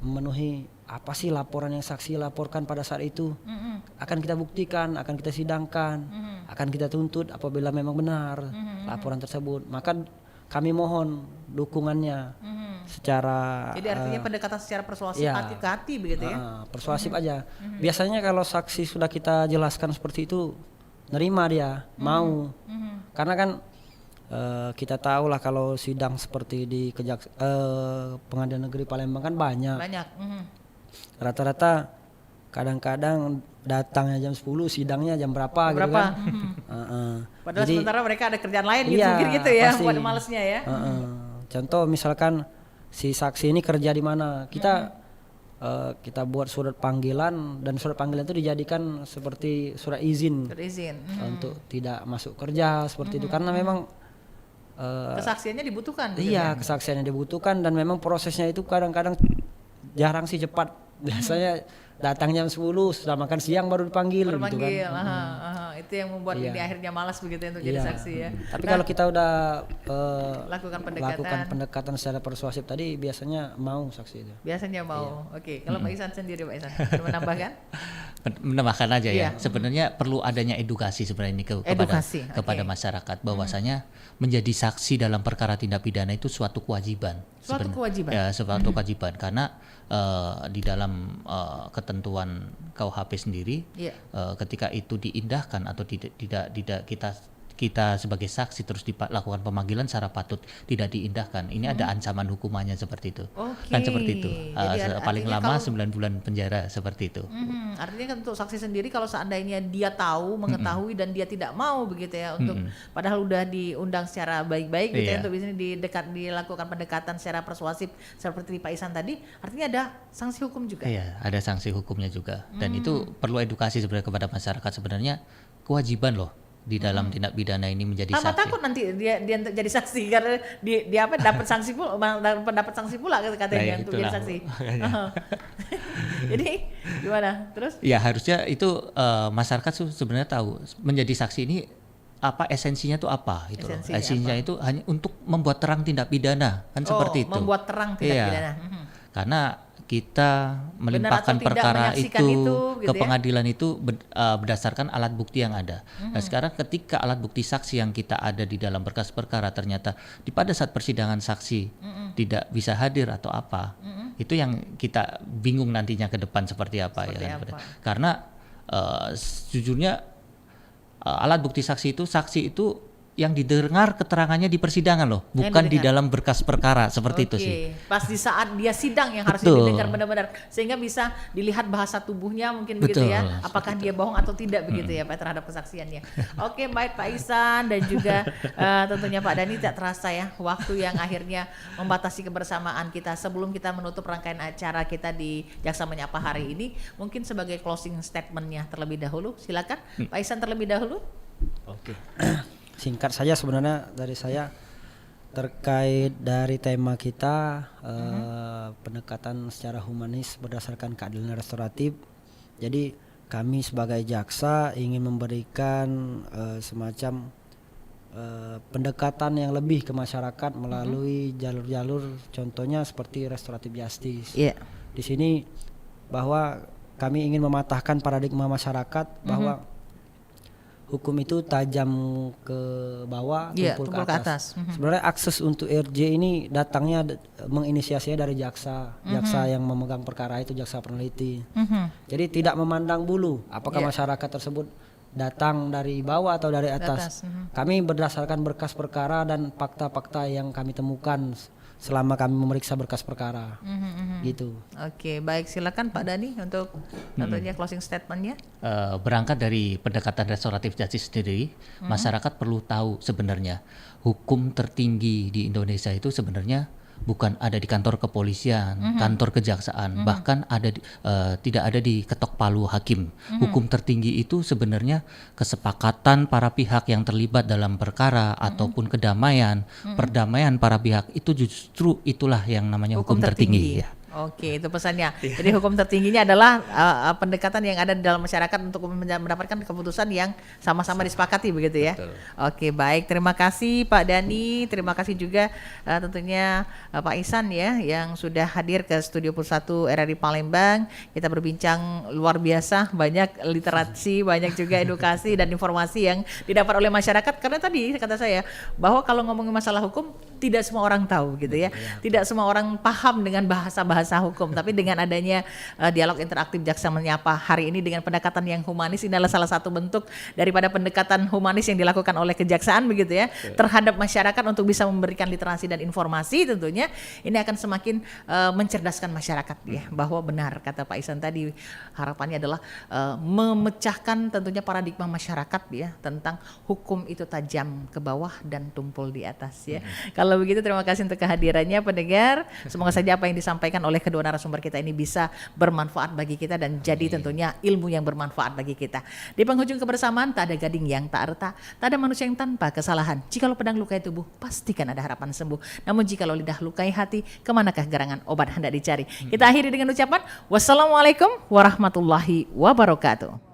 memenuhi apa sih laporan yang saksi laporkan pada saat itu. Akan kita buktikan, akan kita sidangkan, akan kita tuntut apabila memang benar laporan tersebut. Maka kami mohon dukungannya secara. Jadi artinya pendekatan secara persuasif, hati ke hati begitu ya? Persuasif aja. Biasanya kalau saksi sudah kita jelaskan seperti itu, nerima dia, mau. Karena kan kita tahu lah kalau sidang seperti di Pengadilan Negeri Palembang kan banyak. Rata-rata kadang-kadang datangnya jam 10, sidangnya jam berapa? Gitu kan. Padahal jadi, sementara mereka ada kerjaan lain gitu, mungkin gitu ya, pasti, buat malesnya ya. Contoh misalkan si saksi ini kerja di mana, kita buat surat panggilan, dan surat panggilan itu dijadikan seperti surat izin untuk tidak masuk kerja seperti itu, karena memang kesaksiannya dibutuhkan. Iya, kesaksiannya dibutuhkan, dan memang prosesnya itu kadang-kadang jarang sih cepat. Biasanya datang jam 10, sudah makan siang baru dipanggil gitu kan. Itu yang membuat ini akhirnya malas begitu untuk jadi saksi ya. Tapi kalau kita udah lakukan pendekatan secara persuasif tadi, biasanya mau saksi itu. Biasanya mau. Oke, kalau Pak Ihsan sendiri, Pak Ihsan, ada menambahkan? Menambahkan aja ya. Sebenarnya perlu adanya edukasi sebenarnya ini kepada masyarakat, bahwasanya menjadi saksi dalam perkara tindak pidana itu suatu kewajiban. Suatu kewajiban karena di dalam ketentuan KUHP sendiri, ketika itu diindahkan atau tidak kita sebagai saksi terus dilakukan pemanggilan secara patut tidak diindahkan, ini ada ancaman hukumannya seperti itu. Kan seperti itu. Paling lama 9 bulan penjara seperti itu. Artinya kan untuk saksi sendiri, kalau seandainya dia tahu, mengetahui dan dia tidak mau begitu ya, untuk padahal udah diundang secara baik-baik gitu ya, untuk bisa dilakukan pendekatan secara persuasif seperti Pak Ihsan tadi, artinya ada sanksi hukum juga. Iya, ada sanksi hukumnya juga. Dan itu perlu edukasi sebenarnya kepada masyarakat, sebenarnya kewajiban loh di dalam tindak pidana ini menjadi saksi. Takut nanti dia untuk jadi saksi karena dia dapat sanksi pula katanya untuk jadi saksi. Jadi gimana terus? Ya harusnya itu masyarakat sebenarnya tahu menjadi saksi ini apa esensinya itu apa gitu. Esensinya itu hanya untuk membuat terang tindak pidana kan seperti itu. Membuat terang tindak pidana. Karena kita melimpahkan perkara itu gitu ke pengadilan itu berdasarkan alat bukti yang ada. Nah sekarang ketika alat bukti saksi yang kita ada di dalam berkas perkara ternyata pada saat persidangan saksi tidak bisa hadir atau apa, itu yang kita bingung nantinya ke depan seperti apa. Karena sejujurnya alat bukti saksi itu yang didengar keterangannya di persidangan loh, bukan di dalam berkas perkara seperti itu sih. Pas di saat dia sidang yang harusnya didengar benar-benar, sehingga bisa dilihat bahasa tubuhnya mungkin begitu ya, apakah dia bohong atau tidak begitu ya Pak terhadap kesaksiannya. Oke, baik Pak Ihsan dan juga tentunya Pak Dani, tidak terasa ya waktu yang akhirnya membatasi kebersamaan kita. Sebelum kita menutup rangkaian acara kita di Jaksa Menyapa hari ini, mungkin sebagai closing statementnya terlebih dahulu, silakan Pak Ihsan terlebih dahulu. Oke. Singkat saja sebenarnya dari saya, Terkait dari tema kita pendekatan secara humanis berdasarkan keadilan restoratif. Jadi kami sebagai jaksa ingin memberikan semacam pendekatan yang lebih ke masyarakat melalui jalur-jalur, contohnya seperti restoratif justice. Di sini bahwa kami ingin mematahkan paradigma masyarakat bahwa hukum itu tajam ke bawah, tumpul ke atas. Sebenarnya akses untuk RJ ini datangnya menginisiasinya dari jaksa, jaksa yang memegang perkara itu, jaksa peneliti. Jadi tidak memandang bulu apakah masyarakat tersebut datang dari bawah atau dari atas. Kami berdasarkan berkas perkara dan fakta-fakta yang kami temukan selama kami memeriksa berkas perkara. Gitu. Oke, baik, silakan Pak Dhani untuk tentunya closing statementnya. Berangkat dari pendekatan restoratif justice sendiri, masyarakat perlu tahu sebenarnya hukum tertinggi di Indonesia itu sebenarnya bukan ada di kantor kepolisian, kantor kejaksaan, bahkan ada tidak ada di ketok palu hakim. Hukum tertinggi itu sebenarnya kesepakatan para pihak yang terlibat dalam perkara ataupun kedamaian, perdamaian para pihak, itu justru itulah yang namanya hukum tertinggi. Ya. Oke, itu pesannya. Jadi hukum tertingginya adalah pendekatan yang ada di dalam masyarakat untuk mendapatkan keputusan yang sama-sama disepakati, begitu ya. Betul. Oke, baik. Terima kasih Pak Dhani. Terima kasih juga tentunya Pak Ihsan ya yang sudah hadir ke Studio Pusat RRI Palembang. Kita berbincang luar biasa, banyak literasi, banyak juga edukasi dan informasi yang didapat oleh masyarakat. Karena tadi kata saya bahwa kalau ngomongin masalah hukum tidak semua orang tahu gitu ya. Tidak semua orang paham dengan bahasa hukum, tapi dengan adanya dialog interaktif Jaksa Menyapa hari ini dengan pendekatan yang humanis, ini adalah salah satu bentuk daripada pendekatan humanis yang dilakukan oleh kejaksaan begitu ya, terhadap masyarakat untuk bisa memberikan literasi dan informasi. Tentunya ini akan semakin mencerdaskan masyarakat ya, bahwa benar kata Pak Ihsan tadi, harapannya adalah memecahkan tentunya paradigma masyarakat ya tentang hukum itu tajam ke bawah dan tumpul di atas ya. Kalau begitu terima kasih untuk kehadirannya pendengar, semoga saja apa yang disampaikan oleh kedua narasumber kita ini bisa bermanfaat bagi kita dan jadi tentunya ilmu yang bermanfaat bagi kita. Di penghujung kebersamaan, tak ada gading yang tak retak, tak ada manusia yang tanpa kesalahan. Jikalau pedang lukai tubuh, pastikan ada harapan sembuh. Namun jikalau lidah lukai hati, kemanakah gerangan obat hendak dicari? Kita akhiri dengan ucapan wassalamualaikum warahmatullahi wabarakatuh.